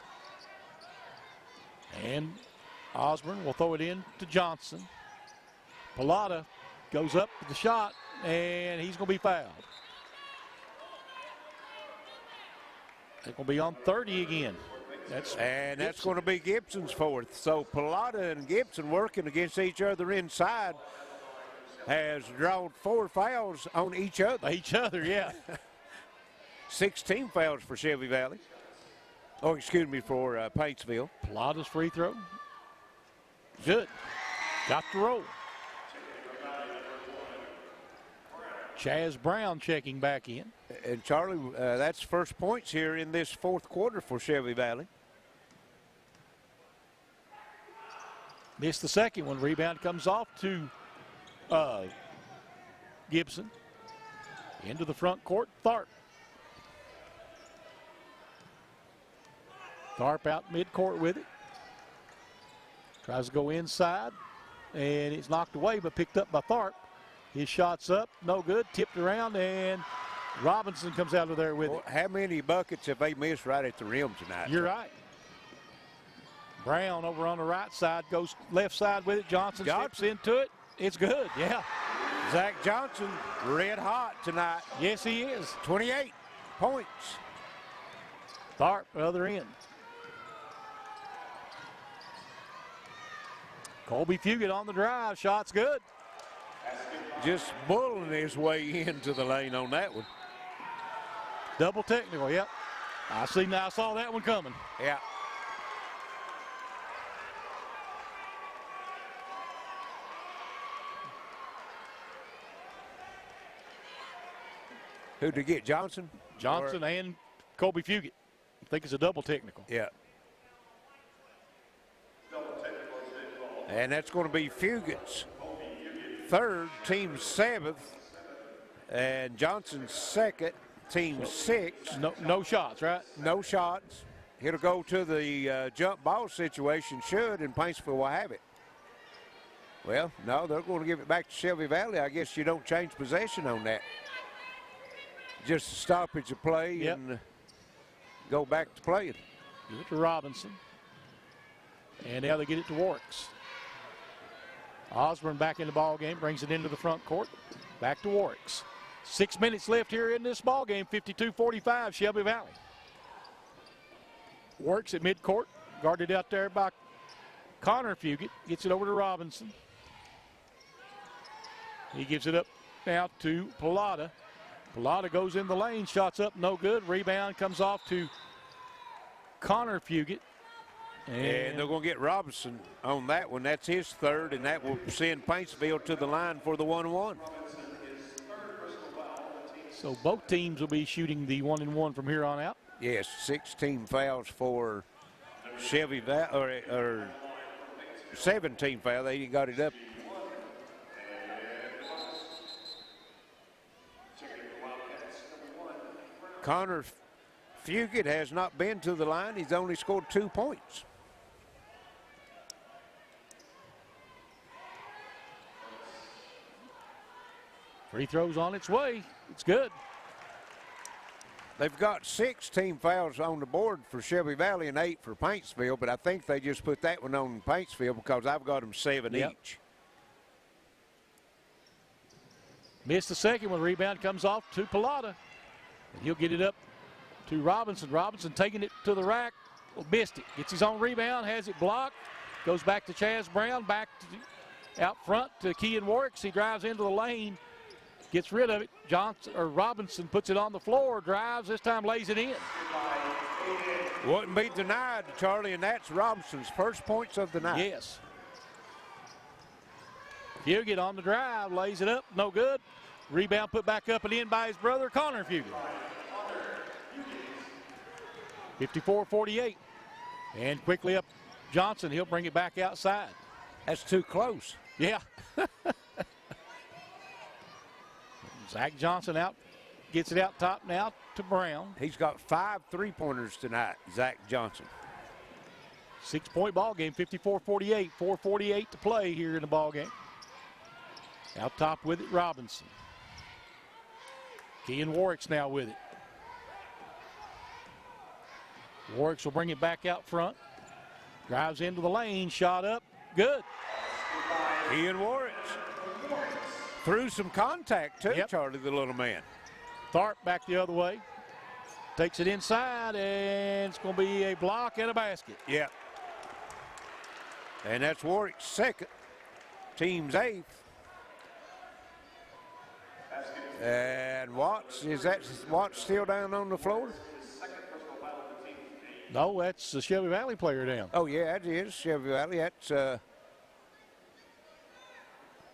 And Osborne will throw it in to Johnson. Pilata goes up with the shot, and he's going to be fouled. They're going to be on 30 again. That's going to be Gibson's fourth. So Pilata and Gibson working against each other inside has drawn 4 fouls on each other. Each other, yeah. 16 fouls for Shelby Valley. Oh, excuse me, for Paintsville. Pilata's free throw. Good. Got the roll. Chaz Brown checking back in. And Charlie, that's first points here in this fourth quarter for Shelby Valley. Missed the second one. Rebound comes off to Gibson. Into the front court, Tharp. Tharp out midcourt with it. Tries to go inside, and it's knocked away, but picked up by Tharp. His shot's up, no good, tipped around, and Robinson comes out of there with it. How many buckets have they missed right at the rim tonight? You're right. Brown over on the right side, goes left side with it. Johnson steps into it. It's good, yeah. Zach Johnson, red hot tonight. Yes, he is. 28 points. Tharp, other end. Colby Fugit on the drive. Shot's good. Just bulling his way into the lane on that one. Double technical, yep. I saw that one coming. Yeah. Who'd they get, Johnson? Johnson and Colby Fugit. I think it's a double technical. Yeah. And that's going to be Fugit's third, team 7th, and Johnson's second, team 6. No shots, right? No shots. It'll go to the jump ball situation, and Paintsville will have it. Well, no, they're going to give it back to Shelby Valley. I guess you don't change possession on that. Just a stoppage of play and go back to playing. Give it to Robinson. And now they get it to Warwicks. Osborne back in the ball game, brings it into the front court. Back to Warwicks. 6 minutes left here in this ball game. 52-45, Shelby Valley. Warwicks at midcourt, guarded out there by Connor Fugit. Gets it over to Robinson. He gives it up now to Pilata. Pilata goes in the lane, shots up, no good. Rebound comes off to Connor Fugit. And they're going to get Robinson on that one. That's his third, and that will send Paintsville to the line for the 1-1. So both teams will be shooting the 1-1 from here on out. Yes, 16 fouls for Shelby Valley, or 17 fouls. They got it up. Connor Fugit has not been to the line. He's only scored 2 points. Free throws on its way. It's good. They've got 6 team fouls on the board for Shelby Valley and 8 for Paintsville, but I think they just put that one on Paintsville because I've got them 7 each. Missed the second one. Rebound comes off to Pilata. And he'll get it up to Robinson. Robinson taking it to the rack. Well, missed it. Gets his own rebound, has it blocked. Goes back to Chaz Brown, back to out front to Kean Warwick. He drives into the lane, gets rid of it. Robinson puts it on the floor, drives, this time lays it in. Wouldn't be denied, Charlie, and that's Robinson's first points of the night. Yes. Fugit on the drive, lays it up, no good. Rebound put back up and in by his brother, Connor Fugit. 54-48. And quickly up Johnson, he'll bring it back outside. That's too close. Yeah. Zach Johnson out, gets it out top now to Brown. He's got 5 3-pointers tonight, Zach Johnson. 6-point ball game, 54-48, 4:48 to play here in the ball game. Out top with it, Robinson. Kean Warwick's now with it. Warwick will bring it back out front. Drives into the lane, shot up, good. Kean Warwick threw some contact too, Charlie, the little man. Tharp back the other way. Takes it inside, and it's going to be a block and a basket. Yeah. And that's Warwick's second, team's 8th. And Watts, is that Watts still down on the floor? No, that's the Shelby Valley player down. Oh, yeah, that is Shelby Valley. That's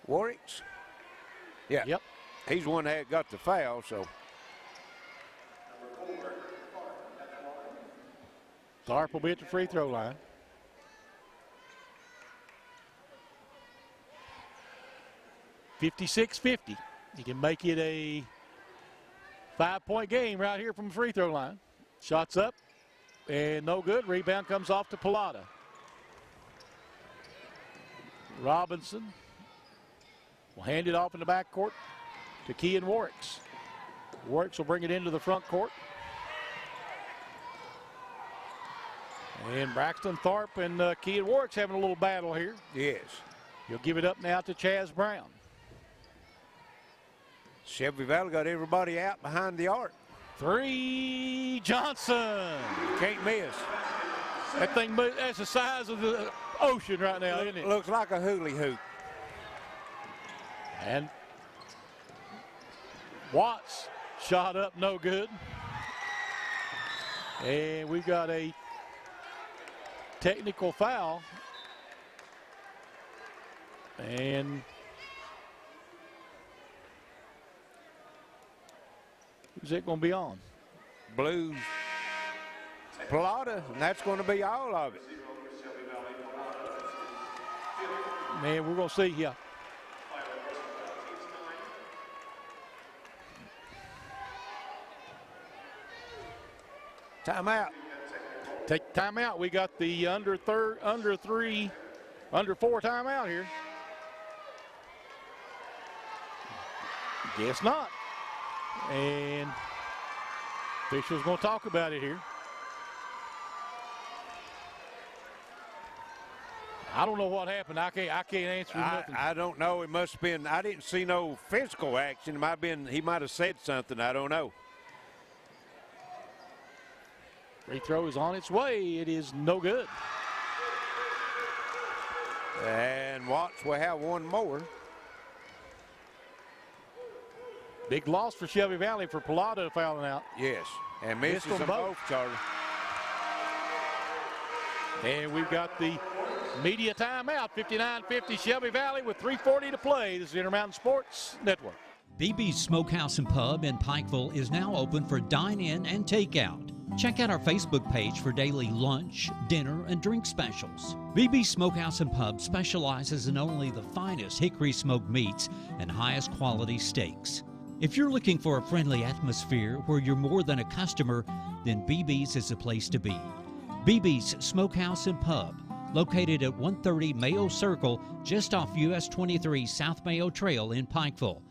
Warwick's. Yeah. Yep. He's the one that got the foul, so. Tharp will be at the free throw line. (56-50). You can make it a 5-point game right here from the free throw line. Shots up and no good. Rebound comes off to Pilata. Robinson will hand it off in the backcourt to Kean Warwicks. Warwicks will bring it into the front court. And Braxton Tharp and Kean Warwicks having a little battle here. Yes. He'll give it up now to Chaz Brown. Shelby Valley got everybody out behind the arc. 3, Johnson. Can't miss. That thing, that's the size of the ocean right now, isn't it? Looks like a hula hoop. And Watts shot up, no good. And we've got a technical foul. And who's it going to be on? Blues. Pilata, and that's going to be all of it. Man, we're going to see, yeah. Timeout. Take timeout. We got the under 4 timeout here. Guess not. And officials going to talk about it here. I don't know what happened. I can't answer nothing. I don't know. It must have been. I didn't see no physical action. It might have been. He might have said something. I don't know. Free throw is on its way. It is no good. And Watts will have one more. Big loss for Shelby Valley for Pilata fouling out. Yes, and misses them both, Charlie. And we've got the media timeout, 59-50 Shelby Valley with 3:40 to play. This is Intermountain Sports Network. BB's Smokehouse and Pub in Pikeville is now open for dine-in and takeout. Check out our Facebook page for daily lunch, dinner, and drink specials. BB's Smokehouse and Pub specializes in only the finest hickory smoked meats and highest quality steaks. If you're looking for a friendly atmosphere where you're more than a customer, then BB's is the place to be. BB's Smokehouse and Pub, located at 130 Mayo Circle, just off US 23 South Mayo Trail in Pikeville.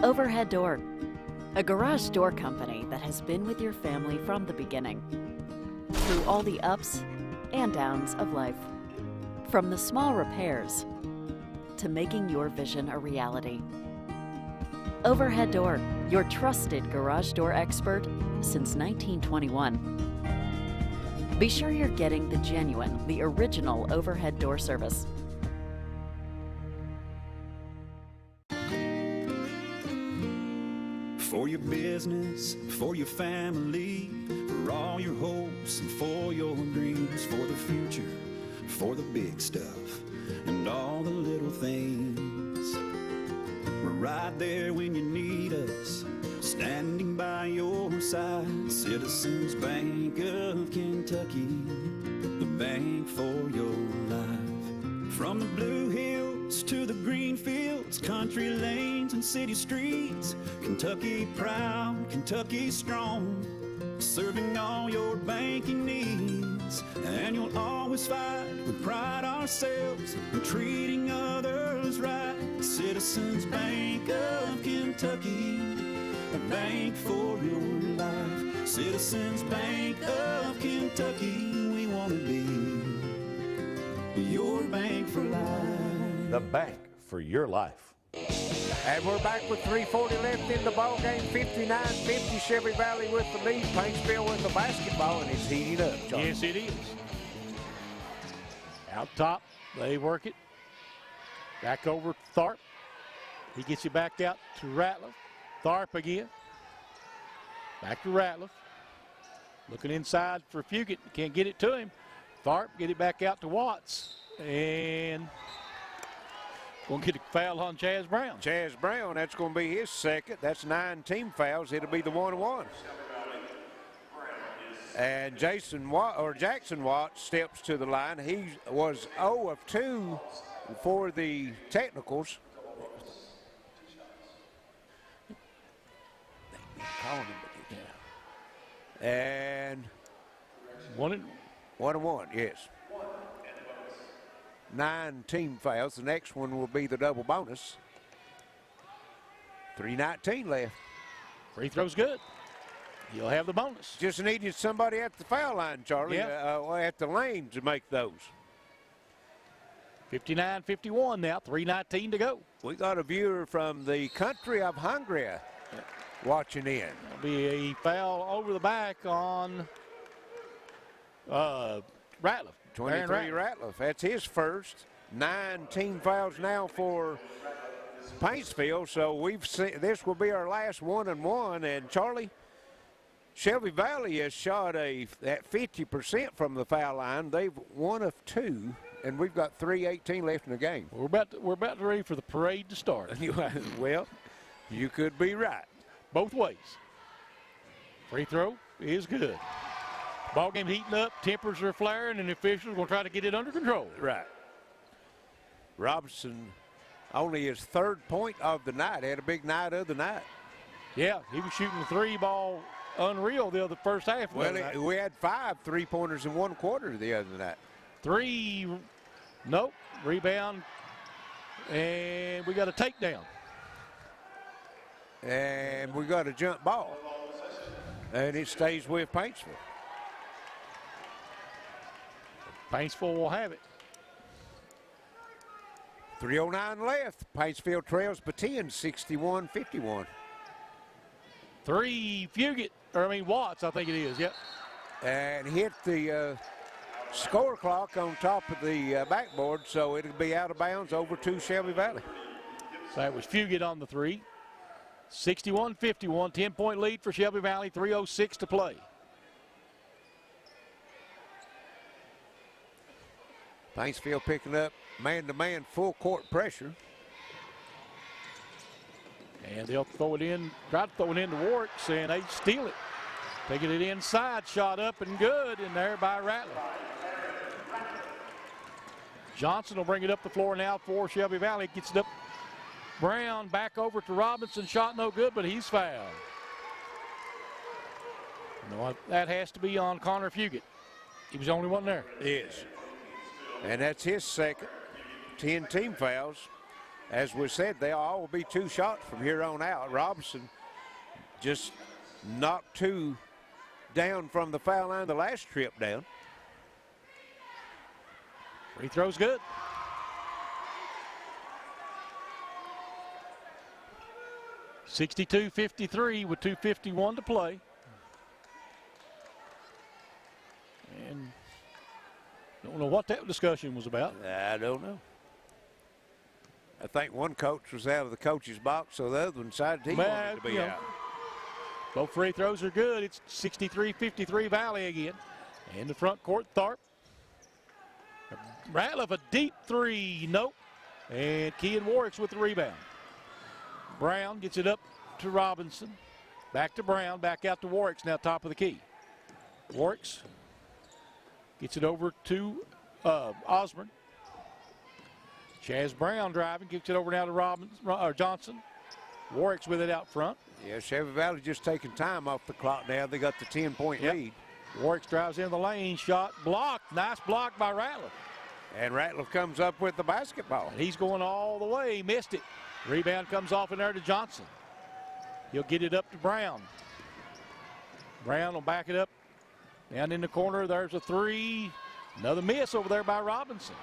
Overhead Door, a garage door company that has been with your family from the beginning, through all the ups and downs of life. From the small repairs to making your vision a reality. Overhead Door, your trusted garage door expert since 1921. Be sure you're getting the genuine, the original overhead door service. For your business, for your family, for all your hopes and for your dreams, for the future, for the big stuff and all the little things. We're right there when you need us, standing by your side. Citizens Bank of Kentucky, the bank for your life. From the blue hills to the green fields, country lanes and city streets, Kentucky proud, Kentucky strong, serving all your banking needs. And you'll always fight with pride ourselves and treating others right. Citizens Bank of Kentucky, a bank for your life. Citizens Bank of Kentucky, we want to be your bank for life. The bank for your life. And we're back with 3:40 left in the ball game. 59-50, Shelby Valley with the lead. Paintsville with the basketball, and it's heating up, Charlie. Yes, it is. Out top, they work it. Back over to Tharp. He gets it back out to Ratliff. Tharp again. Back to Ratliff. Looking inside for Fugit. Can't get it to him. Tharp get it back out to Watts. And going to get a foul on Chaz Brown. Chaz Brown, that's going to be his second. That's 9 team fouls. It'll be the 1-1. And Jackson Watts steps to the line. He was 0 of 2 for the technicals. And 1-1, yes. 9 team fouls. The next one will be the double bonus. 3:19 left. Free throw's good. You'll have the bonus. Just needed somebody at the foul line, Charlie, at the lane to make those. 59-51 now, 3:19 to go. We got a viewer from the country of Hungary watching in. There'll be a foul over the back on Ratliff. 23 Ratliff. That's his first. 9 team fouls now for Paintsville. So we've seen this will be our last 1-1. And Charlie, Shelby Valley has shot at 50% from the foul line. They've 1 of 2, and we've got 3:18 left in the game. We're about ready for the parade to start. Well, you could be right. Both ways. Free throw is good. Ball game heating up, tempers are flaring, and the officials will try to get it under control. Right. Robinson, only his 3rd point of the night. Had a big night of the night. Yeah, he was shooting the 3 ball unreal the first half. Well, we had 5 3-pointers in 1 quarter the other night. 3, nope, rebound, and we got a takedown. And we got a jump ball. And it stays with Paintsville. Paintsville will have it. 3:09 left. Paintsville trails by 10, 61-51. 3 Watts, I think it is, yep. And hit the score clock on top of the backboard, so it'll be out of bounds over to Shelby Valley. So that was Fugit on the 3. 61-51, 10-point lead for Shelby Valley, 3:06 to play. Paintsville picking up man-to-man full court pressure. And they'll throw it in, try to throw it into Warts, and they steal it. Taking it inside, shot up and good, and there by Rattler. Johnson will bring it up the floor now for Shelby Valley. Gets it up. Brown back over to Robinson, shot no good, but he's fouled. No, that has to be on Connor Fugit. He was the only one there. Yes. And that's his second. 10 team fouls. As we said, they'll all be 2 shots from here on out. Robinson just knocked 2 down from the foul line the last trip down. Free throw's good. 62-53 with 2:51 to play. And don't know what that discussion was about. I don't know. I think one coach was out of the coach's box, so the other one decided he wanted to be out. Both free throws are good. It's 63-53 Valley again. In the front court, Tharp. Ratliff a deep three. Nope. And Kean Warwick's with the rebound. Brown gets it up to Robinson. Back to Brown. Back out to Warwick's now top of the key. Warwick's gets it over to Osborne. Chaz Brown driving. Gets it over now to Johnson. Warwick's with it out front. Yeah, Chevy Valley just taking time off the clock now. They got the 10-point lead. Warwick drives in the lane. Shot blocked. Nice block by Ratliff. And Ratliff comes up with the basketball. And he's going all the way. Missed it. Rebound comes off in there to Johnson. He'll get it up to Brown. Brown will back it up. Down in the corner, there's a three. Another miss over there by Robinson.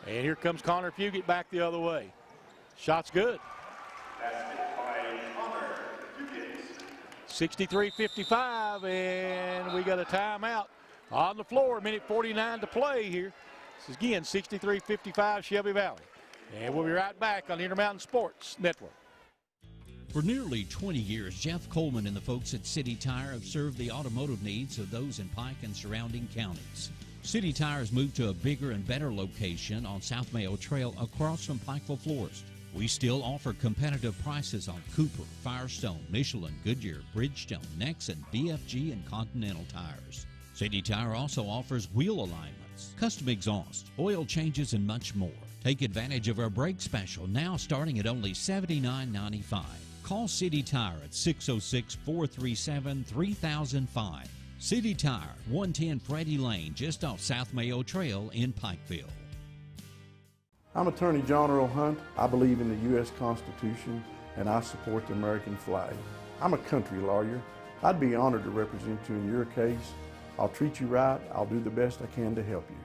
And here comes Connor Fugit back the other way. Shot's good. 63-55, and we got a timeout on the floor. Minute 49 to play here. This is again 63-55 Shelby Valley. And we'll be right back on the Intermountain Sports Network. For nearly 20 years, Jeff Coleman and the folks at City Tire have served the automotive needs of those in Pike and surrounding counties. City Tire has moved to a bigger and better location on South Mayo Trail across from Pikeville Florist. We still offer competitive prices on Cooper, Firestone, Michelin, Goodyear, Bridgestone, Nexen, BFG, and Continental tires. City Tire also offers wheel alignments, custom exhaust, oil changes, and much more. Take advantage of our brake special now starting at only $79.95. Call City Tire at 606-437-3005. City Tire, 110 Freddie Lane, just off South Mayo Trail in Pikeville. I'm Attorney John Earl Hunt. I believe in the U.S. Constitution and I support the American flag. I'm a country lawyer. I'd be honored to represent you in your case. I'll treat you right. I'll do the best I can to help you.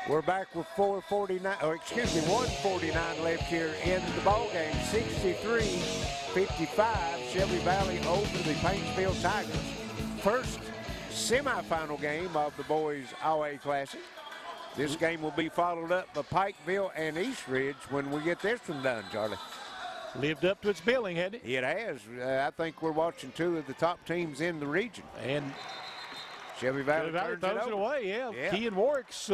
We're back with 149 left here in the ball game. 63-55, Shelby Valley over the Paintsville Tigers. First semifinal game of the boys All-A Classic. This game will be followed up by Pikeville and East Ridge when we get this one done, Charlie. Lived up to its billing, hasn't it? It has. I think we're watching two of the top teams in the region. And Shelby Valley throws turns it away, yeah. Yeah. Kean Warwick's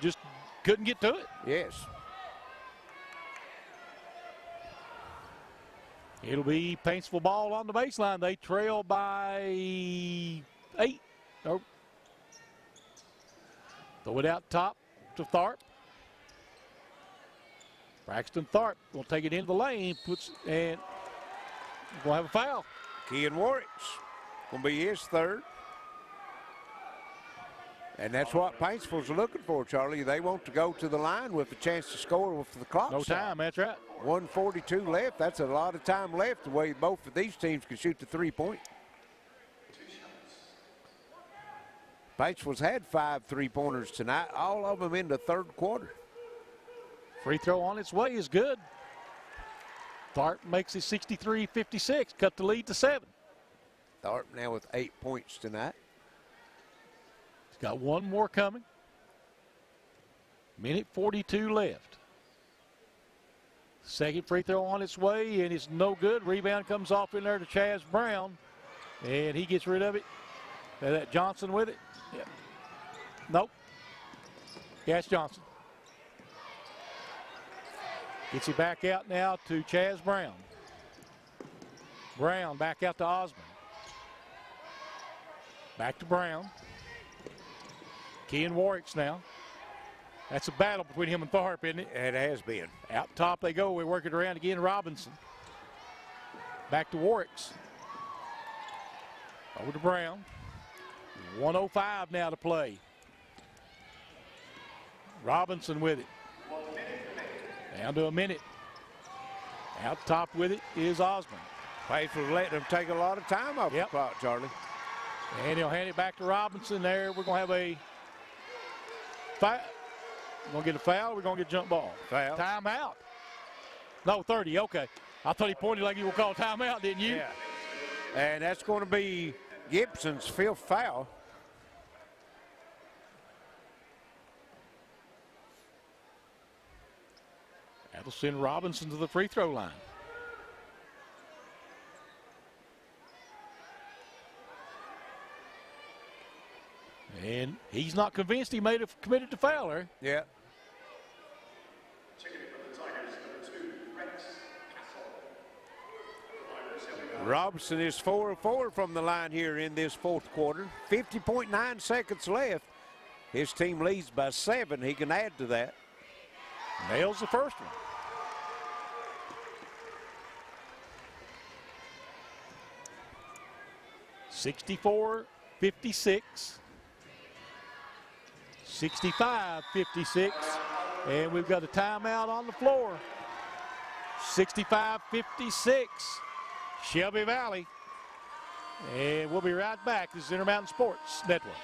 just couldn't get to it. Yes. It'll be Paintsville ball on the baseline. They trail by 8. Nope. Throw it out top to Tharp. Braxton Tharp will take it into the lane, and we'll have a foul. Kean Warwick's going to be his third. And that's what Paintsville's looking for, Charlie. They want to go to the line with a chance to score with the clock. No time, that's right. 1:42 left. That's a lot of time left the way both of these teams can shoot the three-point. Paintsville's had 5 3-pointers tonight, all of them in the third quarter. Free throw on its way is good. Tharp makes it 63-56, cut the lead to 7. Tharp now with 8 points tonight. He's got one more coming. Minute 42 left. Second free throw on its way, and it's no good. Rebound comes off in there to Chaz Brown, and he gets rid of it. That Johnson with it. Yep. Nope. Cash Johnson. Gets it back out now to Chaz Brown. Brown back out to Osborne. Back to Brown. Kean Warwick's now. That's a battle between him and Tharp, isn't it? It has been. Out top they go. We work it around again. Robinson. Back to Warwick's. Over to Brown. 1:05 now to play. Robinson with it. Down to a minute. Out top with it is Osborne. Paintsville's letting them take a lot of time off the clock, Charlie. And he'll hand it back to Robinson there. We're going to have a We're going to get a foul. We're going to get a jump ball. Foul. Timeout. No, 30. Okay. I thought he pointed like he would call timeout, didn't you? Yeah. And that's going to be Gibson's 5th foul. That'll send Robinson to the free throw line. And he's not convinced he committed to foul her. Yeah. Robinson is 4 of 4 from the line here in this 4th quarter. 50.9 seconds left. His team leads by 7. He can add to that. Nails the first one. (64-56). 65-56. And we've got a timeout on the floor. 65-56. Shelby Valley. And we'll be right back. This is Intermountain Sports Network.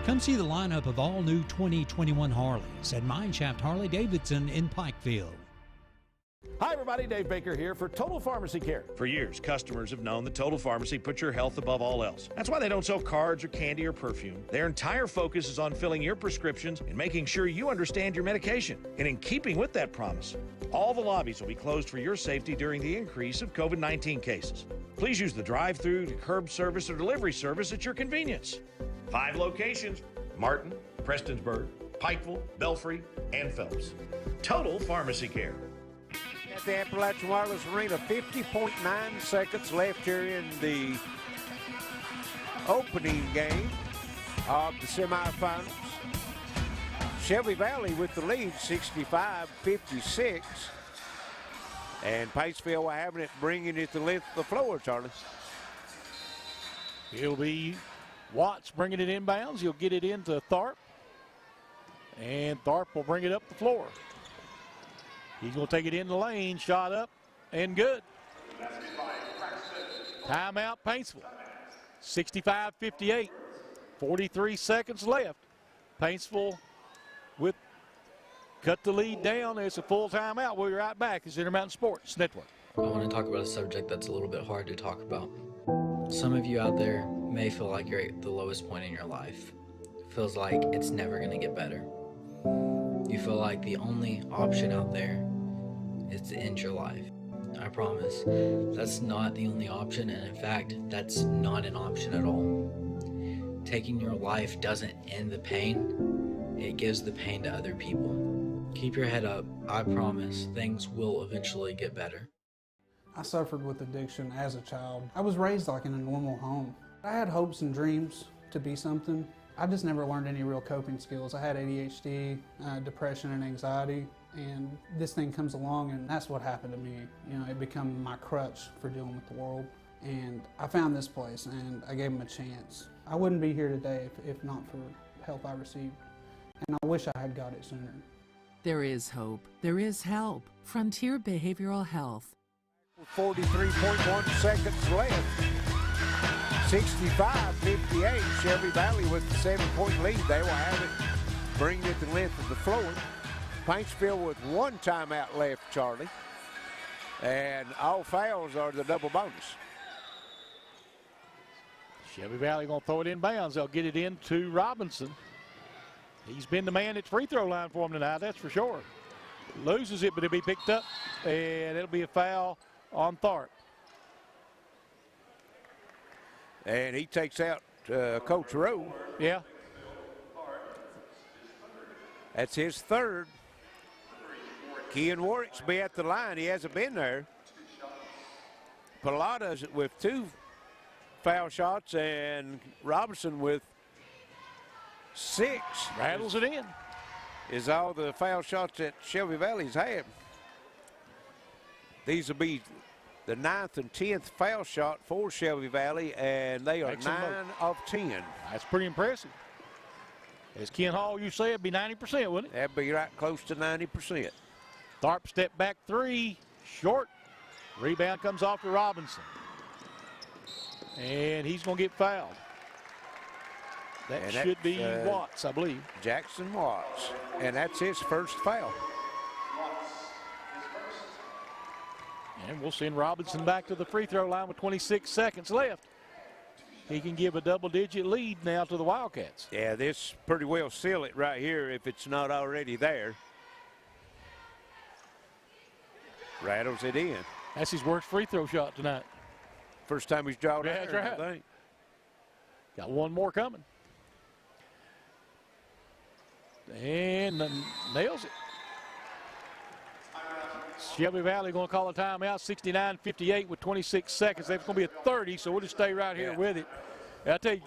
Come see the lineup of all new 2021 Harleys at MineShaft Harley-Davidson in Pikeville. Hi everybody, Dave Baker here for Total Pharmacy Care. For years, customers have known that Total Pharmacy puts your health above all else. That's why they don't sell cards or candy or perfume. Their entire focus is on filling your prescriptions and making sure you understand your medication. And in keeping with that promise, all the lobbies will be closed for your safety during the increase of COVID-19 cases. Please use the drive-through, curb service, or delivery service at your convenience. 5 locations: Martin, Prestonsburg, Pikeville, Belfry, and Phelps. Total Pharmacy Care. At the Appalachian Wireless Arena, 50.9 seconds left here in the opening game of the semifinals. Shelby Valley with the lead, 65-56. And Paintsville having it, bringing it to the length of the floor, Charlie. It'll be Watts bringing it inbounds. He'll get it into Tharp. And Tharp will bring it up the floor. He's going to take it in the lane. Shot up and good. Timeout, Paintsville. 65-58. 43 seconds left. Paintsville with cut the lead down. It's a full timeout. We'll be right back. It's Intermountain Sports Network. I want to talk about a subject that's a little bit hard to talk about. Some of you out there may feel like you're at the lowest point in your life. It feels like it's never going to get better. You feel like the only option out there is to end your life. I promise, that's not the only option, and in fact, that's not an option at all. Taking your life doesn't end the pain, it gives the pain to other people. Keep your head up. I promise things will eventually get better. I suffered with addiction as a child. I was raised like in a normal home. I had hopes and dreams to be something. I just never learned any real coping skills. I had ADHD, depression, and anxiety, and this thing comes along, and that's what happened to me. You know, it became my crutch for dealing with the world. And I found this place, and I gave them a chance. I wouldn't be here today if not for help I received, and I wish I had got it sooner. There is hope. There is help. Frontier Behavioral Health. 43.1 seconds left. 65-58. Shelby Valley with the 7-point lead. They will have it, bringing it to the length of the floor. Paintsville with 1 timeout left, Charlie. And all fouls are the double bonus. Shelby Valley going to throw it in bounds. They'll get it into Robinson. He's been the man at the free throw line for him tonight, that's for sure. Loses it, but it'll be picked up, and it'll be a foul on Tharp. And he takes out Coach Rowe. Yeah. That's his 3rd. Kean Warwick's be at the line. He hasn't been there. Pilata's with 2 foul shots, and Robinson with 6. Rattles it in. Is all the foul shots that Shelby Valley's had. These will be the 9th and 10th foul shot for Shelby Valley, and they are 9 of 10. That's pretty impressive. As Ken Hall, you say, it'd be 90%, wouldn't it? That'd be right close to 90%. Tharp step back three, short. Rebound comes off to Robinson. And he's going to get fouled. That should be Watts, I believe. Jackson Watts, and that's his first foul. And we'll send Robinson back to the free throw line with 26 seconds left. He can give a double-digit lead now to the Wildcats. Yeah, this pretty well seal it right here if it's not already there. Rattles it in. That's his worst free throw shot tonight. First time he's drawn out there, I think. Got one more coming. And nails it. Shelby Valley going to call a timeout, 69-58 with 26 seconds. That's going to be a 30, so we'll just stay right here with it. I tell you,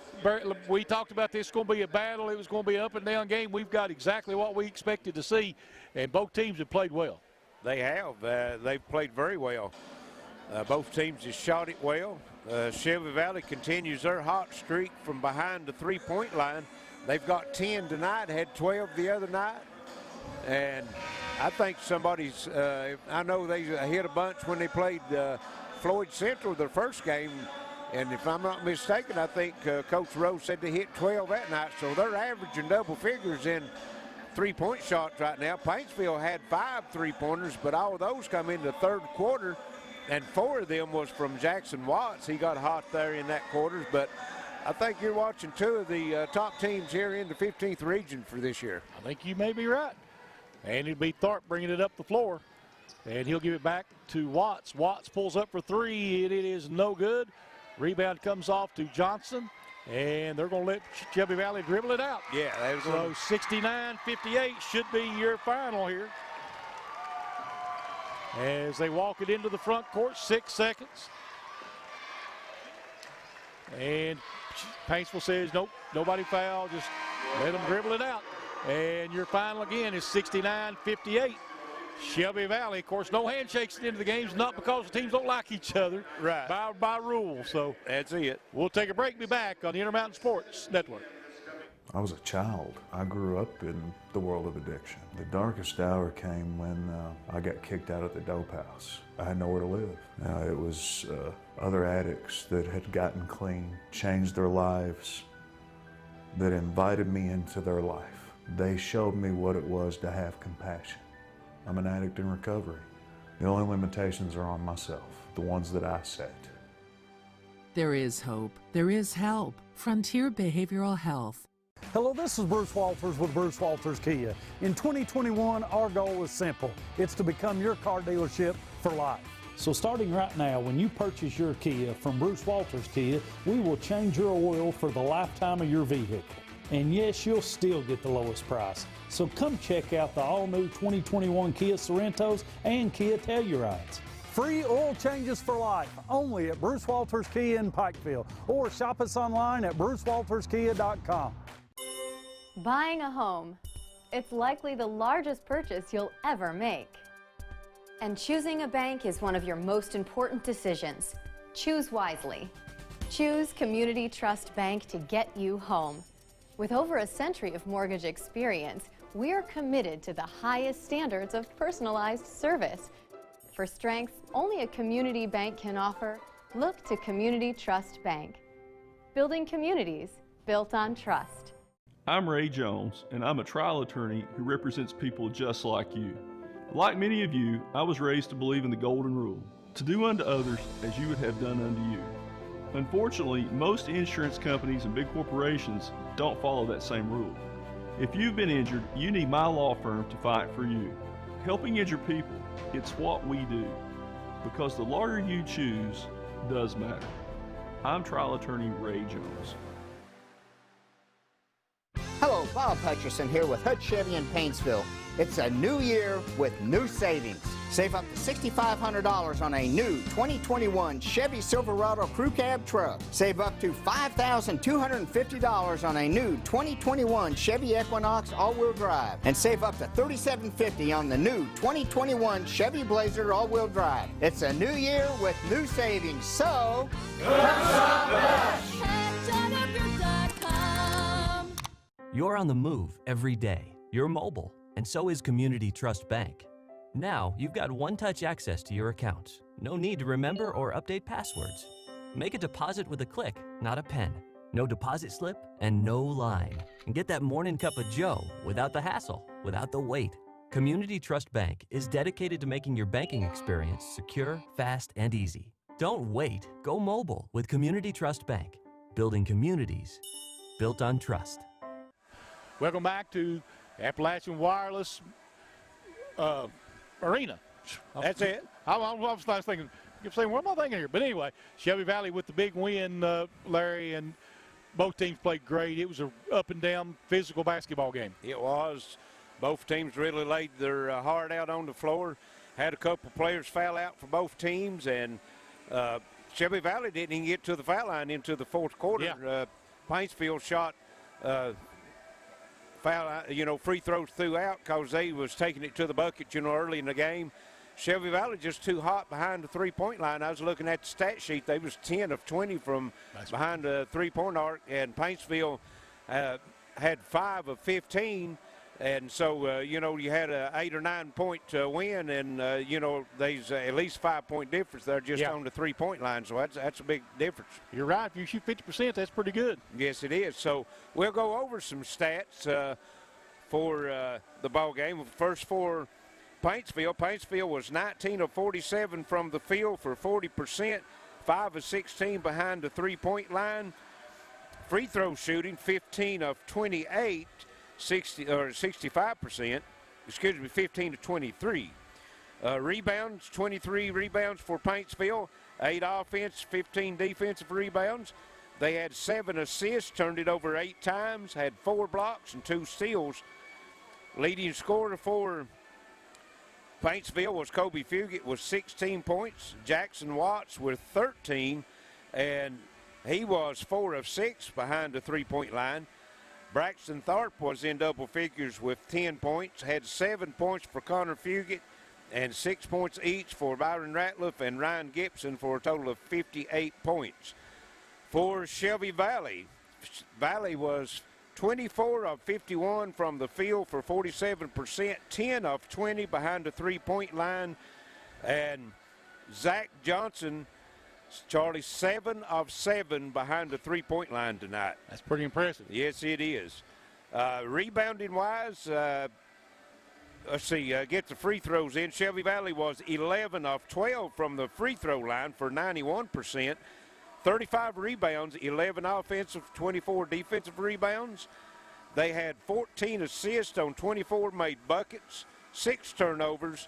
we talked about this. It's going to be a battle. It was going to be an up-and-down game. We've got exactly what we expected to see, and both teams have played well. They have. They've played very well. Both teams have shot it well. Shelby Valley continues their hot streak from behind the three-point line. They've got 10 tonight, had 12 the other night. And I think somebody's, I know they hit a bunch when they played Floyd Central their first game. And if I'm not mistaken, I think Coach Rose said they hit 12 that night. So they're averaging double figures in three-point shots right now. Paintsville had 5 three-pointers, but all of those come in the third quarter. And 4 of them was from Jackson Watts. He got hot there in that quarters. But I think you're watching 2 of the top teams here in the 15th region for this year. I think you may be right. And it'll be Tharp bringing it up the floor. And he'll give it back to Watts. Watts pulls up for 3, and it is no good. Rebound comes off to Johnson, and they're going to let Shelby Valley dribble it out. Yeah. So 69-58 should be your final here. As they walk it into the front court, 6 seconds. And Paintsville says, nope, nobody foul, just let them dribble it out. And your final again is 69-58. Shelby Valley, of course, no handshakes at the end of the games, not because the teams don't like each other, right? By rule. So that's it. We'll take a break, be back on the Intermountain Sports Network. I was a child. I grew up in the world of addiction. The darkest hour came when I got kicked out of the dope house. I had nowhere to live. It was other addicts that had gotten clean, changed their lives, that invited me into their life. They showed me what it was to have compassion. I'm an addict in recovery. The only limitations are on myself, the ones that I set. There is hope. There is help. Frontier Behavioral Health. Hello, this is Bruce Walters with Bruce Walters Kia. In 2021, our goal is simple. It's to become your car dealership for life. So starting right now, when you purchase your Kia from Bruce Walters Kia, we will change your oil for the lifetime of your vehicle. And yes, you'll still get the lowest price. So come check out the all-new 2021 Kia Sorentos and Kia Tellurides. Free oil changes for life, only at Bruce Walters Kia in Pikeville. Or shop us online at brucewalterskia.com. Buying a home. It's likely the largest purchase you'll ever make. And choosing a bank is one of your most important decisions. Choose wisely. Choose Community Trust Bank to get you home. With over a century of mortgage experience, we're committed to the highest standards of personalized service. For strengths only a community bank can offer, look to Community Trust Bank. Building communities built on trust. I'm Ray Jones, and I'm a trial attorney who represents people just like you. Like many of you, I was raised to believe in the golden rule, to do unto others as you would have done unto you. Unfortunately, most insurance companies and big corporations don't follow that same rule. If you've been injured, you need my law firm to fight for you. Helping injured people, it's what we do. Because the lawyer you choose does matter. I'm trial attorney Ray Jones. Hello, Bob Hutcherson here with Hutch Chevy in Paintsville. It's a new year with new savings. Save up to $6,500 on a new 2021 Chevy Silverado Crew Cab truck. Save up to $5,250 on a new 2021 Chevy Equinox all-wheel drive. And save up to $3,750 on the new 2021 Chevy Blazer all-wheel drive. It's a new year with new savings, so... You're on the move every day. You're mobile, and so is Community Trust Bank. Now, you've got one-touch access to your accounts. No need to remember or update passwords. Make a deposit with a click, not a pen. No deposit slip and no line. And get that morning cup of joe without the hassle, without the wait. Community Trust Bank is dedicated to making your banking experience secure, fast, and easy. Don't wait. Go mobile with Community Trust Bank. Building communities built on trust. Welcome back to Appalachian Wireless Arena. That's it. I was thinking, what am I thinking here? But anyway, Shelby Valley with the big win, Larry, and both teams played great. It was an up-and-down physical basketball game. It was. Both teams really laid their heart out on the floor. Had a couple players foul out for both teams, and Shelby Valley didn't even get to the foul line into the fourth quarter. Yeah. Paintsville shot free throws throughout because they was taking it to the bucket, early in the game. Shelby Valley just too hot behind the three-point line. I was looking at the stat sheet. They was 10 of 20 from behind the three-point arc, and Paintsville had 5 of 15. And so, you had an 8 or 9 point win, and, there's at least 5 point difference there just on the 3 point line. So that's a big difference. You're right. If you shoot 50%, that's pretty good. Yes, it is. So we'll go over some stats for the ball game. First for Paintsville. Paintsville was 19 of 47 from the field for 40%, 5 of 16 behind the 3 point line. Free throw shooting, 15 of 28. 65%, 15 to 23. Rebounds, 23 rebounds for Paintsville, 8 offense, 15 defensive rebounds. They had 7 assists, turned it over 8 times, had 4 blocks and 2 steals. Leading scorer for Paintsville was Kobe Fugit with 16 points. Jackson Watts with 13, and he was 4 of 6 behind the 3 point line. Braxton Tharp was in double figures with 10 points, had 7 points for Connor Fugit, and 6 points each for Byron Ratliff and Ryan Gibson for a total of 58 points. For Shelby Valley, Valley was 24 of 51 from the field for 47%, 10 of 20 behind the 3 point line, and Zach Johnson, Charlie, 7 of 7 behind the 3 point line tonight. That's pretty impressive. Yes, it is. Rebounding wise, get the free throws in. Shelby Valley was 11 of 12 from the free throw line for 91%. 35 rebounds, 11 offensive, 24 defensive rebounds. They had 14 assists on 24 made buckets, 6 turnovers,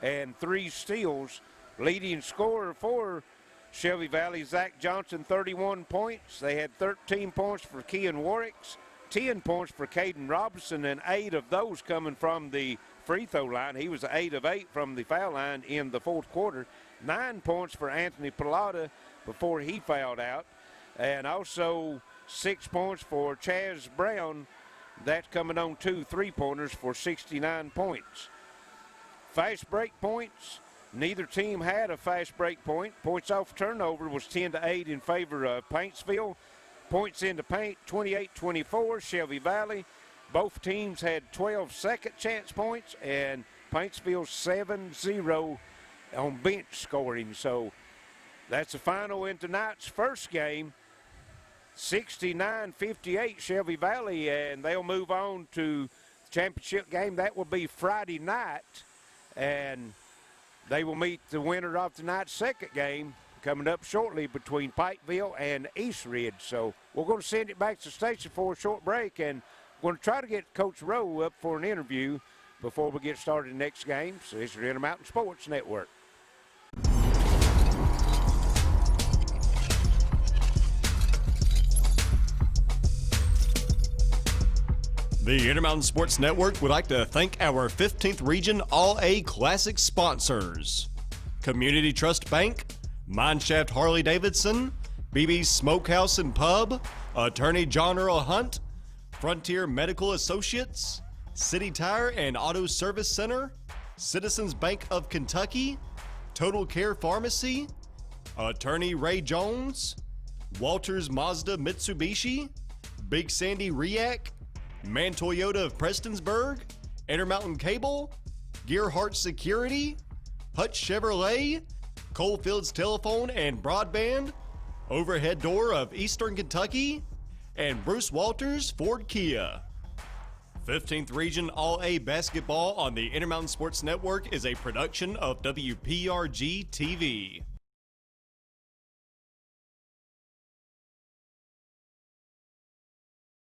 and 3 steals. Leading scorer for Shelby Valley, Zach Johnson, 31 points. They had 13 points for Kean Warwicks, 10 points for Caden Robinson, and 8 of those coming from the free throw line. He was 8 of 8 from the foul line in the fourth quarter. 9 points for Anthony Pilata before he fouled out. And also 6 points for Chaz Brown. That's coming on 2 3-pointers for 69 points. Fast break points. Neither team had a fast break point. Points off turnover was 10 to 8 in favor of Paintsville. Points into paint, 28-24, Shelby Valley. Both teams had 12 second chance points, and Paintsville 7-0 on bench scoring. So that's the final in tonight's first game. 69-58 Shelby Valley, and they'll move on to the championship game. That will be Friday night, and they will meet the winner of tonight's second game coming up shortly between Pikeville and East Ridge. So we're going to send it back to the station for a short break, and we're going to try to get Coach Rowe up for an interview before we get started in the next game. So this is the Intermountain Sports Network. The Intermountain Sports Network would like to thank our 15th Region All-A Classic sponsors: Community Trust Bank, MineShaft Harley-Davidson, BB's Smokehouse and Pub, Attorney John Earl Hunt, Frontier Medical Associates, City Tire and Auto Service Center, Citizens Bank of Kentucky, Total Care Pharmacy, Attorney Ray Jones, Walters Mazda Mitsubishi, Big Sandy RIAC, Mann Toyota of Prestonsburg, Intermountain Cable, Gearheart Security, Hutch Chevrolet, Coalfields Telephone and Broadband, Overhead Door of Eastern Kentucky, and Bruce Walters Ford Kia. 15th Region All-A Basketball on the Intermountain Sports Network is a production of WPRG TV.